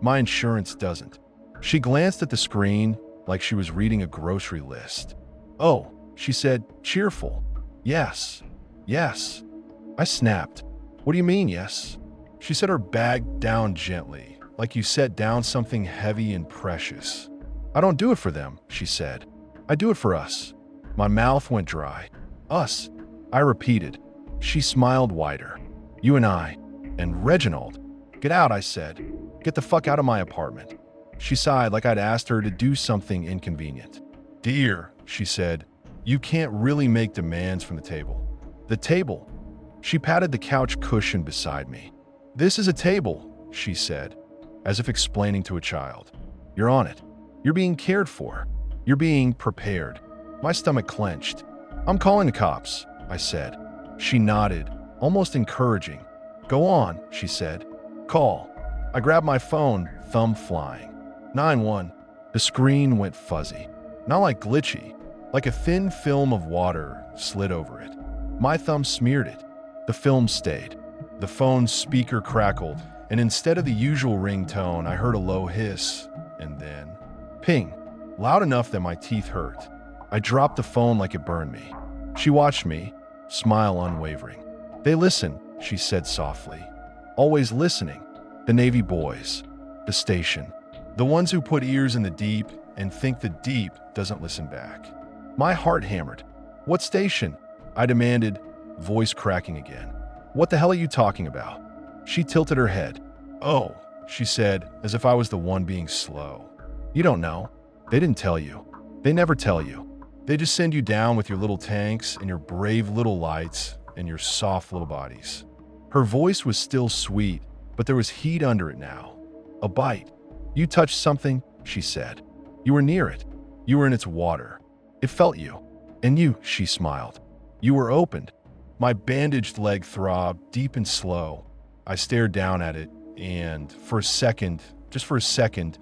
My insurance doesn't." She glanced at the screen like she was reading a grocery list. "Oh," she said, cheerful. Yes. I snapped. "What do you mean, yes?" She set her bag down gently, like you set down something heavy and precious. "I don't do it for them," she said. "I do it for us." My mouth went dry. "Us," I repeated. She smiled wider. "You and I. And Reginald." "Get out," I said. "Get the fuck out of my apartment." She sighed like I'd asked her to do something inconvenient. "Dear," she said, "you can't really make demands from the table." "The table?" She patted the couch cushion beside me. "This is a table," she said, as if explaining to a child. "You're on it. You're being cared for. You're being prepared." My stomach clenched. "I'm calling the cops," I said. She nodded, almost encouraging. "Go on," she said. "Call." I grabbed my phone, thumb flying. 911. The screen went fuzzy. Not like glitchy, like a thin film of water slid over it. My thumb smeared it. The film stayed. The phone's speaker crackled, and instead of the usual ringtone, I heard a low hiss, and then ping, loud enough that my teeth hurt. I dropped the phone like it burned me. She watched me, smile unwavering. "They listen," she said softly. "Always listening. The Navy boys. The station. The ones who put ears in the deep and think the deep doesn't listen back." My heart hammered. "What station?" I demanded, voice cracking again. "What the hell are you talking about?" She tilted her head. "Oh," she said, as if I was the one being slow. "You don't know. They didn't tell you. They never tell you. They just send you down with your little tanks and your brave little lights and your soft little bodies." Her voice was still sweet, but there was heat under it now. A bite. "You touched something," she said. "You were near it. You were in its water. It felt you. And you, she smiled. You were opened. My bandaged leg throbbed deep and slow. I stared down at it, and for a second, just for a second,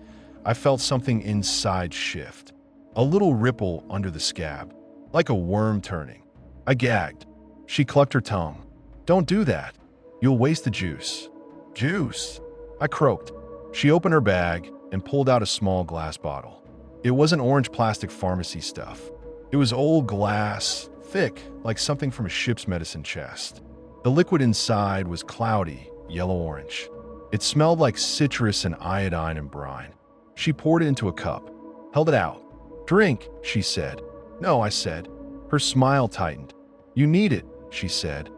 I felt something inside shift. A little ripple under the scab, like a worm turning. I gagged. She clucked her tongue. Don't do that. You'll waste the juice. Juice? I croaked. She opened her bag and pulled out a small glass bottle. It wasn't orange plastic pharmacy stuff. It was old glass, thick, like something from a ship's medicine chest. The liquid inside was cloudy, yellow-orange. It smelled like citrus and iodine and brine. She poured it into a cup, held it out. Drink, she said. No, I said. Her smile tightened. You need it, she said.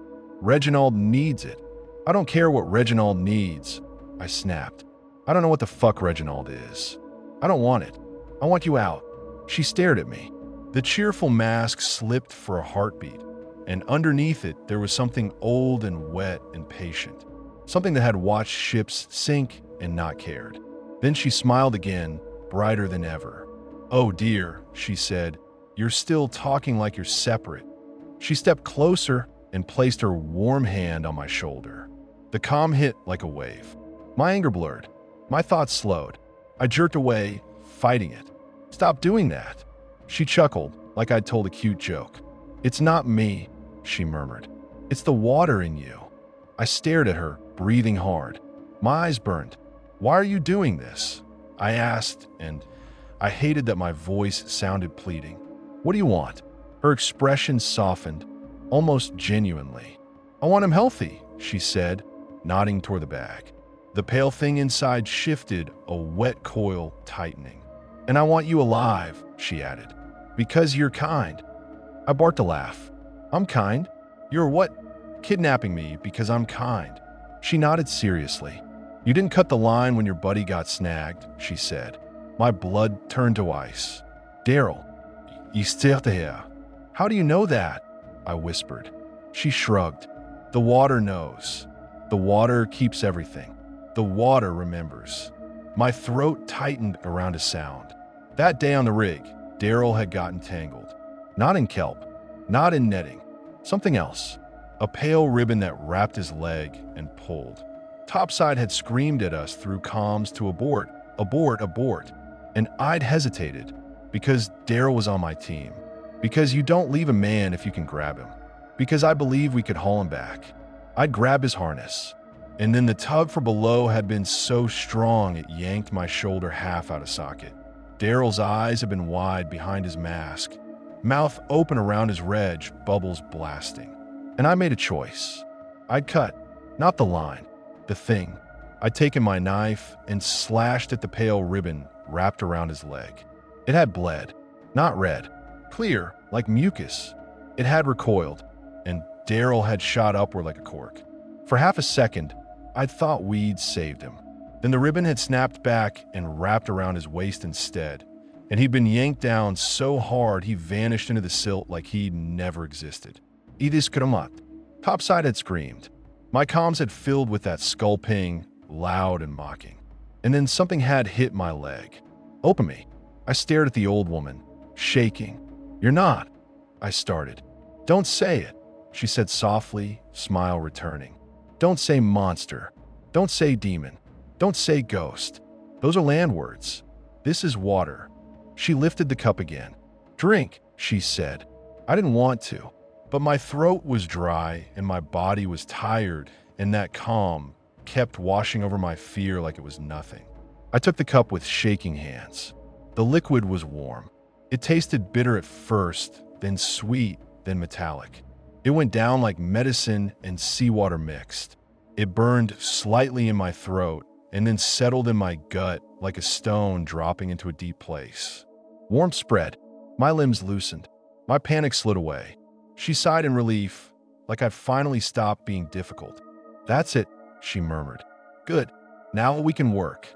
Reginald needs it. I don't care what Reginald needs, I snapped. I don't know what the fuck Reginald is. I don't want it. I want you out. She stared at me. The cheerful mask slipped for a heartbeat, and underneath it there was something old and wet and patient. Something that had watched ships sink and not cared. Then she smiled again, brighter than ever. Oh dear, she said, you're still talking like you're separate. She stepped closer and placed her warm hand on my shoulder. The calm hit like a wave. My anger blurred. My thoughts slowed. I jerked away, fighting it. Stop doing that. She chuckled like I'd told a cute joke. It's not me, she murmured. It's the water in you. I stared at her, breathing hard. My eyes burned. Why are you doing this? I asked, and I hated that my voice sounded pleading. What do you want? Her expression softened, almost genuinely. I want him healthy, she said, nodding toward the bag. The pale thing inside shifted, a wet coil tightening. And I want you alive, she added. Because you're kind. I barked a laugh. I'm kind? You're what? Kidnapping me because I'm kind. She nodded seriously. You didn't cut the line when your buddy got snagged, she said. My blood turned to ice. Daryl, il sert here. How do you know that? I whispered. She shrugged. The water knows. The water keeps everything. The water remembers. My throat tightened around a sound. That day on the rig, Daryl had gotten tangled. Not in kelp, not in netting. Something else. A pale ribbon that wrapped his leg and pulled. Topside had screamed at us through comms to abort, abort, abort. And I'd hesitated because Daryl was on my team. Because you don't leave a man if you can grab him. Because I believed we could haul him back. I'd grab his harness. And then the tug from below had been so strong it yanked my shoulder half out of socket. Daryl's eyes had been wide behind his mask, mouth open around his reg, bubbles blasting. And I made a choice. I'd cut, not the line, the thing. I'd taken my knife and slashed at the pale ribbon wrapped around his leg. It had bled, not red, clear, like mucus. It had recoiled, and Daryl had shot upward like a cork. For half a second, I'd thought we'd saved him. Then the ribbon had snapped back and wrapped around his waist instead, and he'd been yanked down so hard he vanished into the silt like he'd never existed. Idis Kramat. Topside had screamed. My comms had filled with that skull ping, loud and mocking. And then something had hit my leg. Open me. I stared at the old woman, shaking. You're not. I started. Don't say it, she said softly, smile returning. Don't say monster. Don't say demon. Don't say ghost. Those are land words. This is water. She lifted the cup again. Drink, she said. I didn't want to, but my throat was dry and my body was tired, and that calm kept washing over my fear like it was nothing. I took the cup with shaking hands. The liquid was warm. It tasted bitter at first, then sweet, then metallic. It went down like medicine and seawater mixed. It burned slightly in my throat and then settled in my gut like a stone dropping into a deep place. Warmth spread. My limbs loosened. My panic slid away. She sighed in relief, like I'd finally stopped being difficult. That's it, she murmured. Good. Now we can work.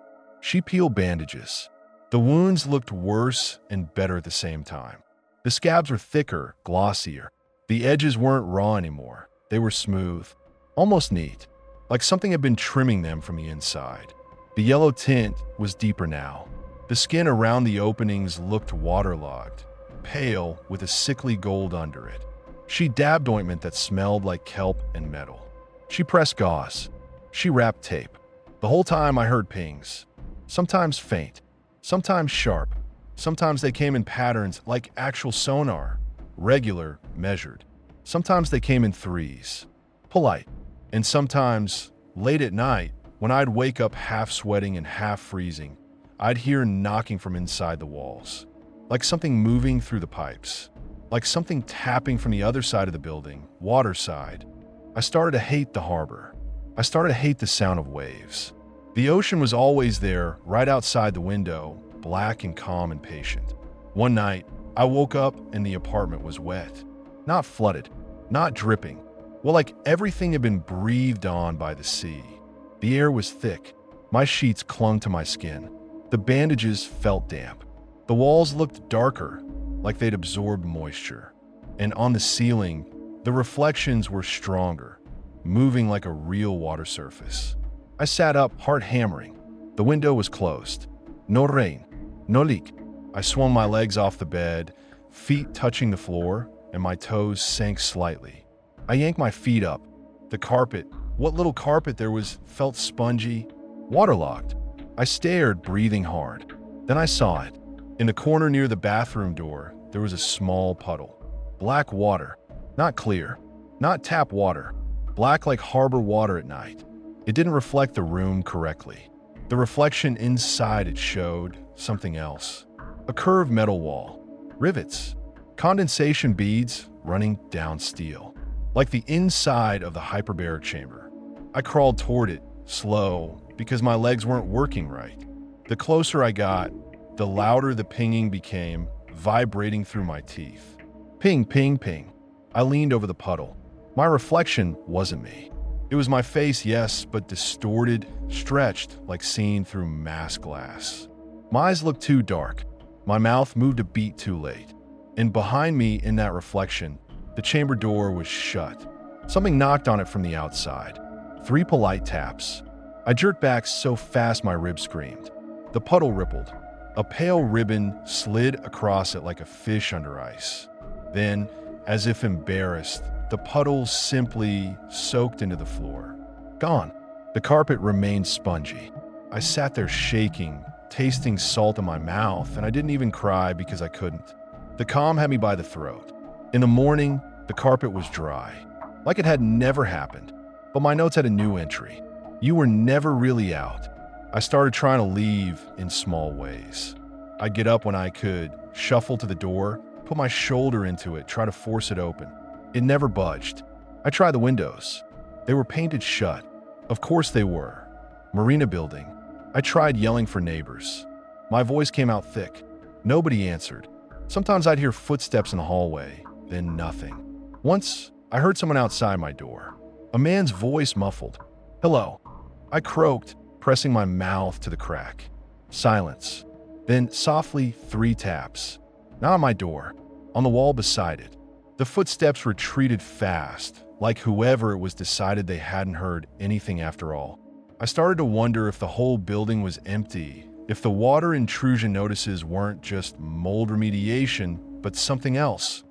She peeled bandages. The wounds looked worse and better at the same time. The scabs were thicker, glossier. The edges weren't raw anymore. They were smooth, almost neat, like something had been trimming them from the inside. The yellow tint was deeper now. The skin around the openings looked waterlogged. pale with a sickly gold under it. She dabbed ointment that smelled like kelp and metal. She pressed gauze. She wrapped tape. The whole time I heard pings. Sometimes faint, sometimes sharp. Sometimes they came in patterns like actual sonar, regular, measured. Sometimes they came in threes, polite. And sometimes, late at night, when I'd wake up half sweating and half freezing, I'd hear knocking from inside the walls, like something moving through the pipes, like something tapping from the other side of the building, water side. I started to hate the harbor. I started to hate the sound of waves. The ocean was always there, right outside the window, black and calm and patient. One night, I woke up and the apartment was wet. Not flooded, not dripping. Well, like everything had been breathed on by the sea. The air was thick. My sheets clung to my skin. The bandages felt damp. The walls looked darker, like they'd absorbed moisture. And on the ceiling, the reflections were stronger, moving like a real water surface. I sat up, heart hammering. The window was closed. No rain, no leak. I swung my legs off the bed, feet touching the floor, and my toes sank slightly. I yanked my feet up. The carpet, what little carpet there was, felt spongy, waterlogged. I stared, breathing hard. Then I saw it. In the corner near the bathroom door, there was a small puddle. Black water. Not clear. Not tap water. Black like harbor water at night. It didn't reflect the room correctly. The reflection inside it showed something else. A curved metal wall. Rivets. Condensation beads running down steel. Like the inside of the hyperbaric chamber. I crawled toward it, slow, because my legs weren't working right. The closer I got, the louder the pinging became, vibrating through my teeth. Ping, ping, ping. I leaned over the puddle. My reflection wasn't me. It was my face, yes, but distorted, stretched, like seen through mass glass. My eyes looked too dark. My mouth moved a beat too late. And behind me in that reflection, the chamber door was shut. Something knocked on it from the outside. 3 polite taps. I jerked back so fast my ribs screamed. The puddle rippled. A pale ribbon slid across it like a fish under ice. Then, as if embarrassed, the puddle simply soaked into the floor. Gone. The carpet remained spongy. I sat there shaking, tasting salt in my mouth, and I didn't even cry because I couldn't. The calm had me by the throat. In the morning, the carpet was dry, like it had never happened. But my notes had a new entry. You were never really out. I started trying to leave in small ways. I'd get up when I could, shuffle to the door, put my shoulder into it, try to force it open. It never budged. I tried the windows. They were painted shut. Of course they were. Marina building. I tried yelling for neighbors. My voice came out thick. Nobody answered. Sometimes I'd hear footsteps in the hallway, then nothing. Once, I heard someone outside my door. A man's voice muffled. Hello. I croaked, pressing my mouth to the crack. Silence. Then, softly, 3 taps. Not on my door. On the wall beside it. The footsteps retreated fast, like whoever it was decided they hadn't heard anything after all. I started to wonder if the whole building was empty, if the water intrusion notices weren't just mold remediation, but something else.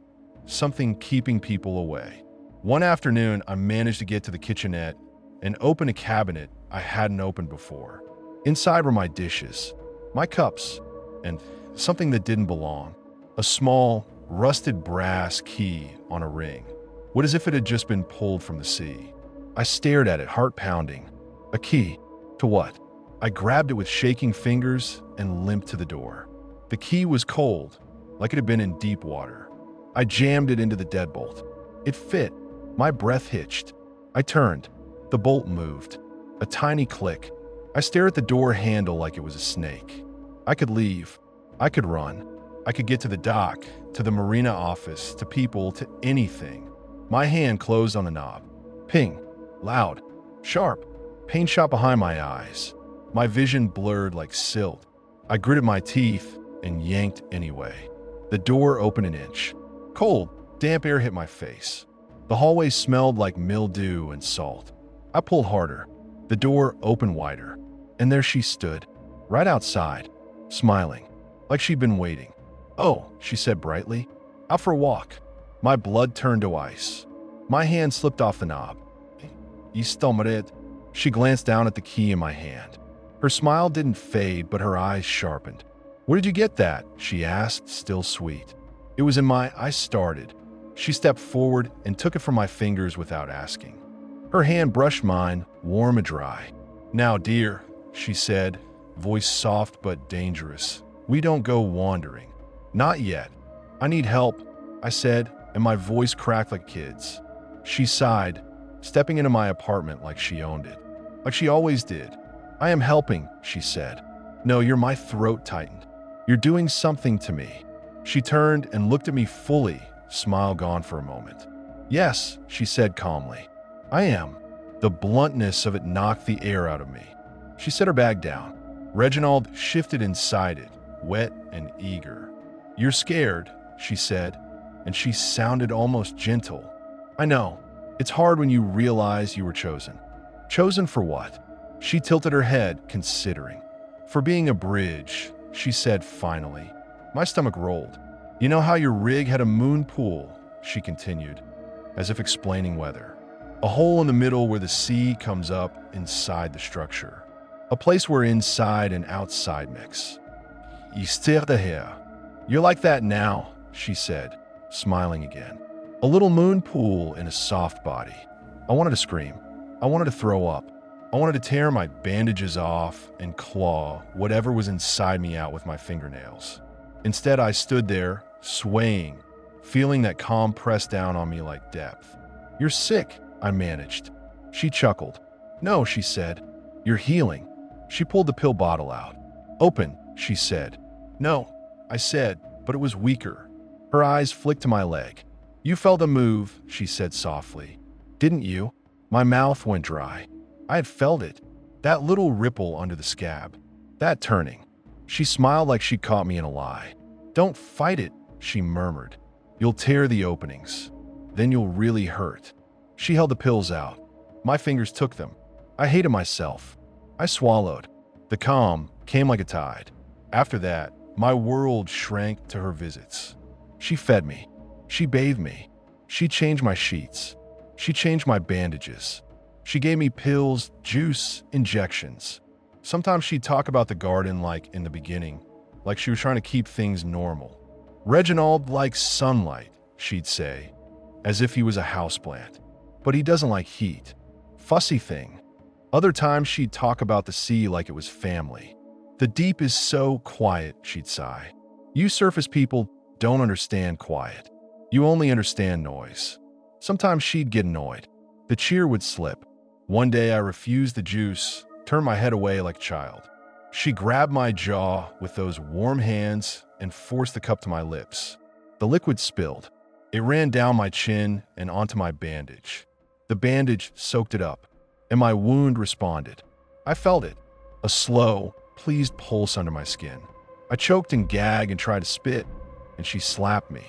Something keeping people away. One afternoon, I managed to get to the kitchenette and open a cabinet I hadn't opened before. Inside were my dishes, my cups, and something that didn't belong. A small, rusted brass key on a ring. What as if it had just been pulled from the sea. I stared at it, heart pounding. A key? To what? I grabbed it with shaking fingers and limped to the door. The key was cold, like it had been in deep water. I jammed it into the deadbolt. It fit. My breath hitched. I turned. The bolt moved. A tiny click. I stared at the door handle like it was a snake. I could leave. I could run. I could get to the dock, to the marina office, to people, to anything. My hand closed on the knob. Ping. Loud. Sharp. Pain shot behind my eyes. My vision blurred like silt. I gritted my teeth and yanked anyway. The door opened an inch. Cold, damp air hit my face. The hallway smelled like mildew and salt. I pulled harder. The door opened wider. And there she stood, right outside, smiling, like she'd been waiting. "Oh," she said brightly. "Out for a walk." My blood turned to ice. My hand slipped off the knob. "You stomach it." She glanced down at the key in my hand. Her smile didn't fade, but her eyes sharpened. "Where did you get that?" she asked, still sweet. It was in my... I started. She stepped forward and took it from my fingers without asking. Her hand brushed mine, warm and dry. "Now, dear," she said, voice soft but dangerous. "We don't go wandering. Not yet. I need help," I said, and my voice cracked like kids. She sighed, stepping into my apartment like she owned it. Like she always did. "I am helping," she said. "No, my throat tightened. You're doing something to me." She turned and looked at me fully, smile gone for a moment. "Yes," she said calmly. "I am." The bluntness of it knocked the air out of me. She set her bag down. Reginald shifted inside it, wet and eager. "You're scared," she said, and she sounded almost gentle. "I know. It's hard when you realize you were chosen." "Chosen for what?" She tilted her head, considering. "For being a bridge," she said finally. My stomach rolled. "You know how your rig had a moon pool," she continued, as if explaining weather. "A hole in the middle where the sea comes up inside the structure. A place where inside and outside mix. Ister de hair. You're like that now," she said, smiling again. "A little moon pool in a soft body." I wanted to scream. I wanted to throw up. I wanted to tear my bandages off and claw whatever was inside me out with my fingernails. Instead, I stood there, swaying, feeling that calm press down on me like depth. "You're sick," I managed. She chuckled. "No," she said. "You're healing." She pulled the pill bottle out. "Open," she said. "No," I said, but it was weaker. Her eyes flicked to my leg. "You felt a move," she said softly. "Didn't you?" My mouth went dry. I had felt it. That little ripple under the scab. That turning. She smiled like she caught me in a lie. "Don't fight it," she murmured. "You'll tear the openings. Then you'll really hurt." She held the pills out. My fingers took them. I hated myself. I swallowed. The calm came like a tide. After that, my world shrank to her visits. She fed me. She bathed me. She changed my sheets. She changed my bandages. She gave me pills, juice, injections. Sometimes she'd talk about the garden like in the beginning, like she was trying to keep things normal. "Reginald likes sunlight," she'd say, as if he was a houseplant. "But he doesn't like heat. Fussy thing." Other times she'd talk about the sea like it was family. "The deep is so quiet," she'd sigh. "You surface people don't understand quiet. You only understand noise." Sometimes she'd get annoyed. The cheer would slip. One day I refused the juice, turned my head away like a child. She grabbed my jaw with those warm hands and forced the cup to my lips. The liquid spilled. It ran down my chin and onto my bandage. The bandage soaked it up, and my wound responded. I felt it, a slow, pleased pulse under my skin. I choked and gagged and tried to spit, and she slapped me.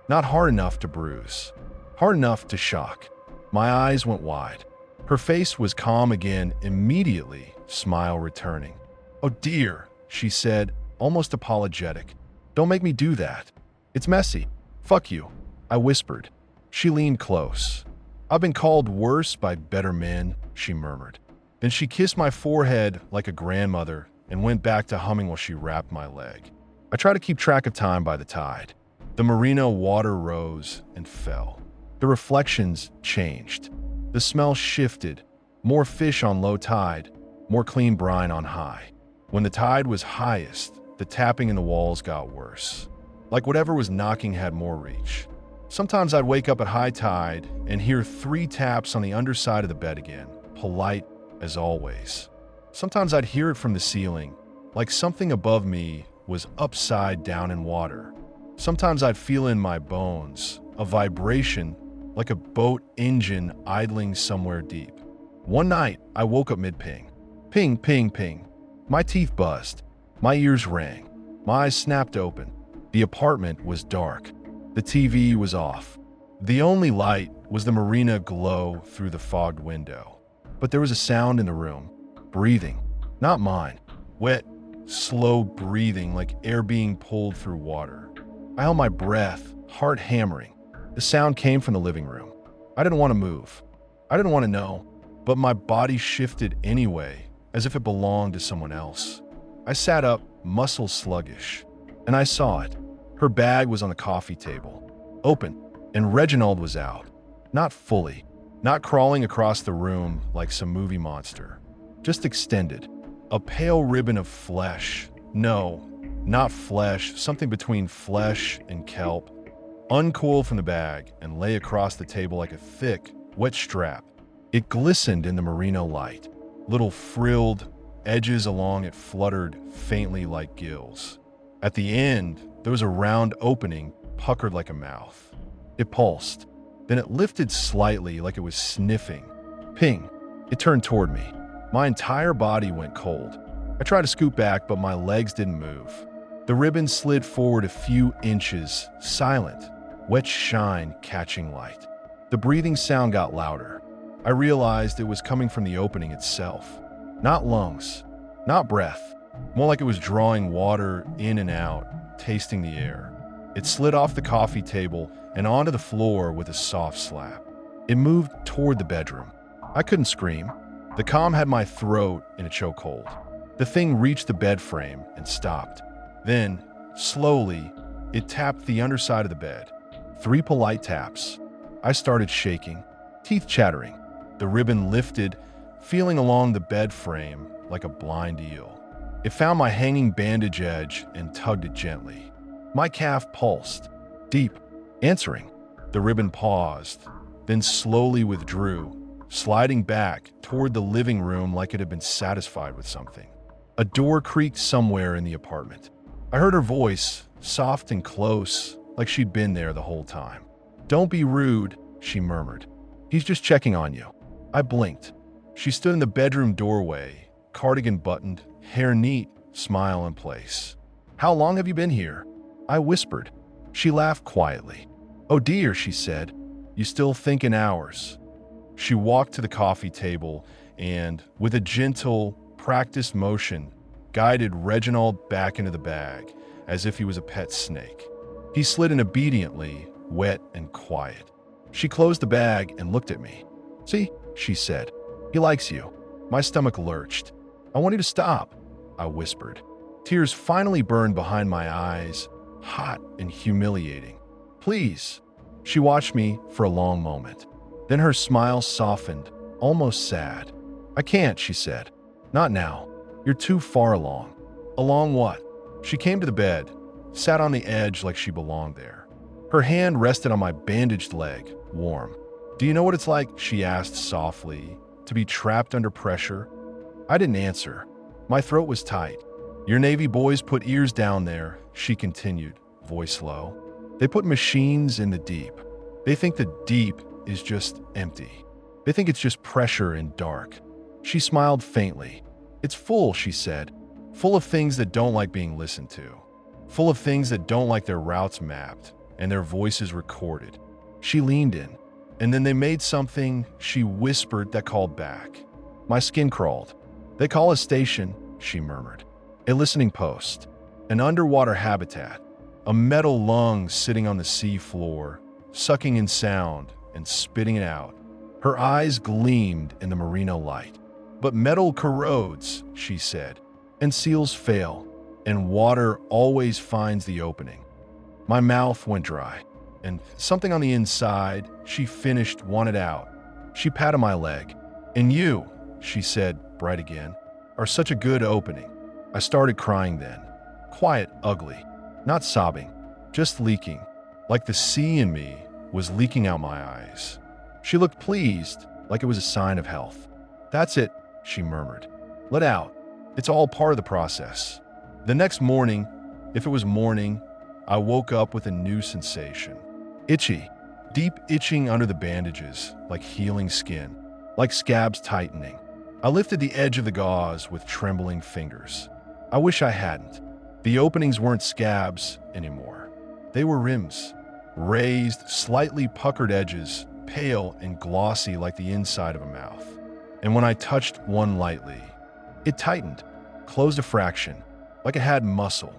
Not hard enough to bruise, hard enough to shock. My eyes went wide. Her face was calm again immediately, smile returning. "Oh dear," she said, almost apologetic. "Don't make me do that. It's messy. Fuck you," I whispered. She leaned close. "I've been called worse by better men," she murmured. Then she kissed my forehead like a grandmother and went back to humming while she wrapped my leg. I tried to keep track of time by the tide. The marina water rose and fell. The reflections changed. The smell shifted. More fish on low tide, more clean brine on high. When the tide was highest, the tapping in the walls got worse. Like whatever was knocking had more reach. Sometimes I'd wake up at high tide and hear 3 taps on the underside of the bed again, polite as always. Sometimes I'd hear it from the ceiling, like something above me was upside down in water. Sometimes I'd feel in my bones a vibration like a boat engine idling somewhere deep. One night, I woke up mid-ping. Ping, ping, ping. My teeth buzzed. My ears rang. My eyes snapped open. The apartment was dark. The TV was off. The only light was the marina glow through the fogged window. But there was a sound in the room. Breathing. Not mine. Wet, slow breathing like air being pulled through water. I held my breath, heart hammering. The sound came from the living room. I didn't want to move. I didn't want to know, but my body shifted anyway, as if it belonged to someone else. I sat up, muscles sluggish, and I saw it. Her bag was on the coffee table, open, and Reginald was out. Not fully, not crawling across the room like some movie monster, just extended. A pale ribbon of flesh. No, not flesh, something between flesh and kelp, uncoiled from the bag and lay across the table like a thick, wet strap. It glistened in the merino light. Little frilled edges along it fluttered faintly like gills. At the end, there was a round opening, puckered like a mouth. It pulsed. Then it lifted slightly like it was sniffing. Ping! It turned toward me. My entire body went cold. I tried to scoot back, but my legs didn't move. The ribbon slid forward a few inches, silent, wet shine catching light. The breathing sound got louder. I realized it was coming from the opening itself. Not lungs, not breath, more like it was drawing water in and out, tasting the air. It slid off the coffee table and onto the floor with a soft slap. It moved toward the bedroom. I couldn't scream. The calm had my throat in a chokehold. The thing reached the bed frame and stopped. Then, slowly, it tapped the underside of the bed. 3 polite taps. I started shaking, teeth chattering. The ribbon lifted, feeling along the bed frame like a blind eel. It found my hanging bandage edge and tugged it gently. My calf pulsed, deep, answering. The ribbon paused, then slowly withdrew, sliding back toward the living room like it had been satisfied with something. A door creaked somewhere in the apartment. I heard her voice, soft and close, like she'd been there the whole time. "Don't be rude," she murmured. "He's just checking on you." I blinked. She stood in the bedroom doorway, cardigan buttoned, hair neat, smile in place. "How long have you been here?" I whispered. She laughed quietly. "Oh dear," she said. "You still think in hours." She walked to the coffee table and, with a gentle, practiced motion, guided Reginald back into the bag, as if he was a pet snake. He slid in obediently, wet and quiet. She closed the bag and looked at me. "See," she said, "he likes you." My stomach lurched. "I want you to stop," I whispered. Tears finally burned behind my eyes, hot and humiliating. "Please." She watched me for a long moment. Then her smile softened, almost sad. "I can't," she said. "Not now. You're too far along." "Along what?" She came to the bed, sat on the edge like she belonged there. Her hand rested on my bandaged leg, warm. "Do you know what it's like," she asked softly, "to be trapped under pressure?" I didn't answer. My throat was tight. "Your Navy boys put ears down there," she continued, voice low. "They put machines in the deep. They think the deep is just empty. They think it's just pressure and dark." She smiled faintly. "It's full," she said. "Full of things that don't like being listened to. Full of things that don't like their routes mapped and their voices recorded." She leaned in, and then they made something, she whispered, that called back. My skin crawled. "They call a station," she murmured. "A listening post. An underwater habitat. A metal lung sitting on the sea floor, sucking in sound and spitting it out." Her eyes gleamed in the merino light. "But metal corrodes," she said, "and seals fail, and water always finds the opening." My mouth went dry, and something on the inside, she finished, wanted out. She patted my leg. "And you," she said, bright again, "are such a good opening." I started crying then. Quiet, ugly, not sobbing, just leaking, like the sea in me was leaking out my eyes. She looked pleased, like it was a sign of health. "That's it," she murmured. "Let out. It's all part of the process." The next morning, if it was morning, I woke up with a new sensation. Itchy, deep itching under the bandages, like healing skin, like scabs tightening. I lifted the edge of the gauze with trembling fingers. I wish I hadn't. The openings weren't scabs anymore. They were rims, raised, slightly puckered edges, pale and glossy like the inside of a mouth. And when I touched one lightly, it tightened, closed a fraction, like it had muscle.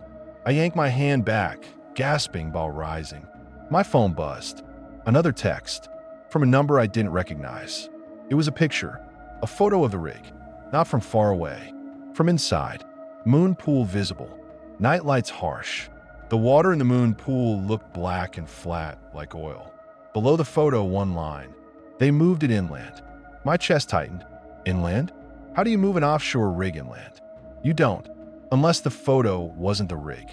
I yanked my hand back, gasping while rising. My phone buzzed. Another text from a number I didn't recognize. It was a picture, a photo of the rig, not from far away, from inside. Moon pool visible, night lights harsh. The water in the moon pool looked black and flat like oil. Below the photo, one line. They moved it inland. My chest tightened. Inland? How do you move an offshore rig inland? You don't, unless the photo wasn't the rig.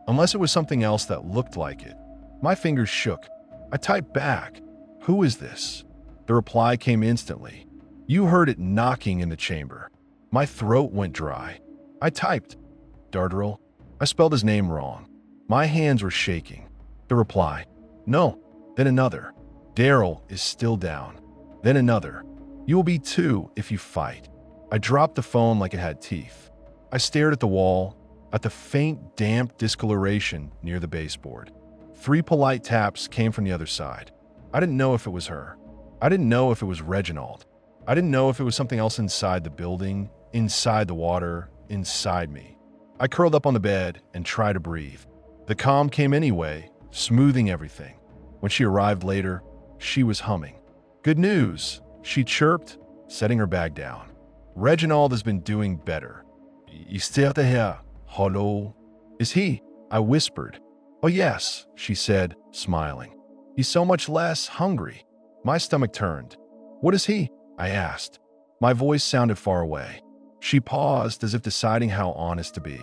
Unless it was something else that looked like it. My fingers shook. I typed back. Who is this? The reply came instantly. You heard it knocking in the chamber. My throat went dry. I typed. Dardarel. I spelled his name wrong. My hands were shaking. The reply. No. Then another. Daryl is still down. Then another. You will be too if you fight. I dropped the phone like it had teeth. I stared at the wall, at the faint, damp discoloration near the baseboard. 3 polite taps came from the other side. I didn't know if it was her. I didn't know if it was Reginald. I didn't know if it was something else inside the building, inside the water, inside me. I curled up on the bed and tried to breathe. The calm came anyway, smoothing everything. When she arrived later, she was humming. Good news, she chirped, setting her bag down. Reginald has been doing better. He's still here. Hello? Is he? I whispered. Oh yes, she said, smiling. He's so much less hungry. My stomach turned. What is he? I asked. My voice sounded far away. She paused as if deciding how honest to be.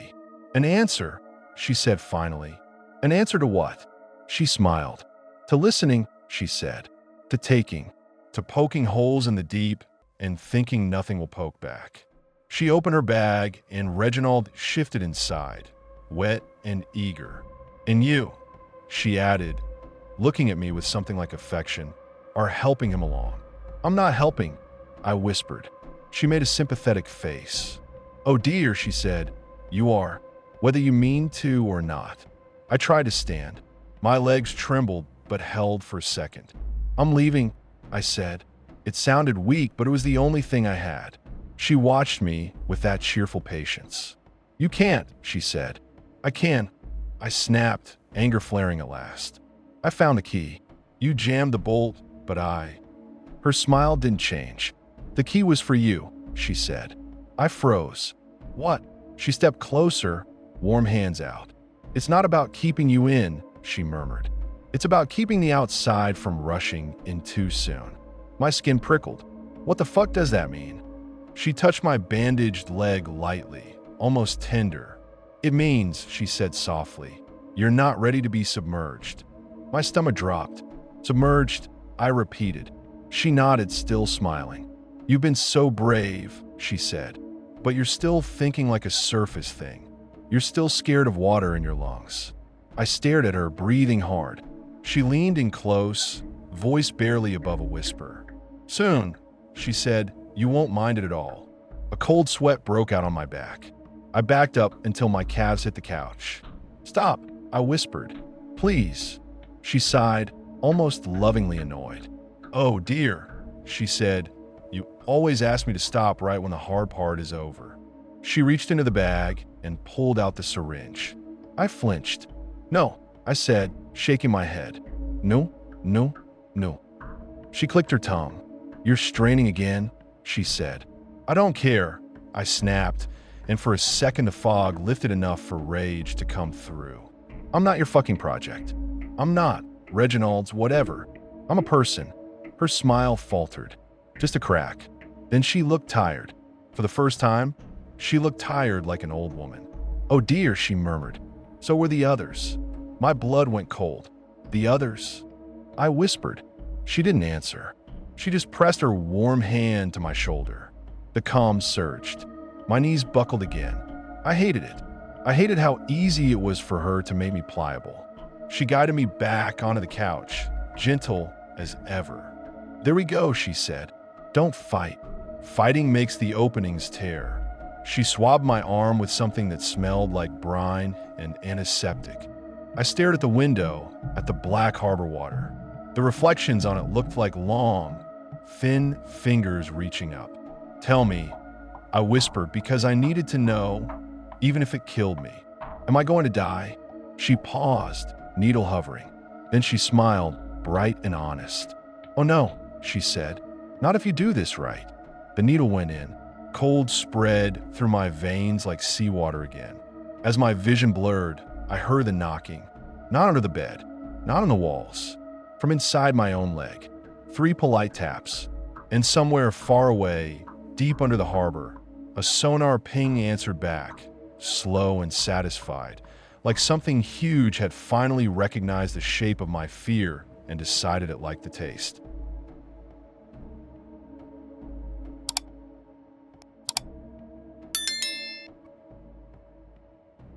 An answer, she said finally. An answer to what? She smiled. To listening, she said. To taking. To poking holes in the deep and thinking nothing will poke back. She opened her bag and Reginald shifted inside, wet and eager. And you, she added, looking at me with something like affection, are helping him along. I'm not helping, I whispered. She made a sympathetic face. Oh dear, she said, you are, whether you mean to or not. I tried to stand. My legs trembled but held for a second. I'm leaving, I said. It sounded weak, but it was the only thing I had. She watched me with that cheerful patience. You can't, she said. I can. I snapped, anger flaring at last. I found the key. You jammed the bolt, but I... Her smile didn't change. The key was for you, she said. I froze. What? She stepped closer, warm hands out. It's not about keeping you in, she murmured. It's about keeping the outside from rushing in too soon. My skin prickled. What the fuck does that mean? She touched my bandaged leg lightly, almost tender. It means, she said softly, you're not ready to be submerged. My stomach dropped. Submerged, I repeated. She nodded, still smiling. You've been so brave, she said, but you're still thinking like a surface thing. You're still scared of water in your lungs. I stared at her, breathing hard. She leaned in close, voice barely above a whisper. Soon, she said, you won't mind it at all. A cold sweat broke out on my back. I backed up until my calves hit the couch. Stop, I whispered. Please. She sighed, almost lovingly annoyed. Oh dear, she said. You always ask me to stop right when the hard part is over. She reached into the bag and pulled out the syringe. I flinched. No, I said, shaking my head. No, no, no. She clicked her tongue. You're straining again, she said. I don't care, I snapped, and for a second the fog lifted enough for rage to come through. I'm not your fucking project. I'm not Reginald's whatever. I'm a person. Her smile faltered. Just a crack. Then she looked tired. For the first time, she looked tired like an old woman. Oh dear, she murmured. So were the others. My blood went cold. The others? I whispered. She didn't answer. She just pressed her warm hand to my shoulder. The calm surged. My knees buckled again. I hated it. I hated how easy it was for her to make me pliable. She guided me back onto the couch, gentle as ever. There we go, she said. Don't fight. Fighting makes the openings tear. She swabbed my arm with something that smelled like brine and antiseptic. I stared at the window, at the black harbor water. The reflections on it looked like long, thin fingers reaching up. Tell me, I whispered because I needed to know, even if it killed me. Am I going to die? She paused, needle hovering. Then she smiled, bright and honest. "Oh no," she said, "not if you do this right." The needle went in. Cold spread through my veins like seawater again. As my vision blurred, I heard the knocking. Not under the bed, not on the walls. From inside my own leg. 3 polite taps. And somewhere far away, deep under the harbor, a sonar ping answered back, slow and satisfied, like something huge had finally recognized the shape of my fear and decided it liked the taste.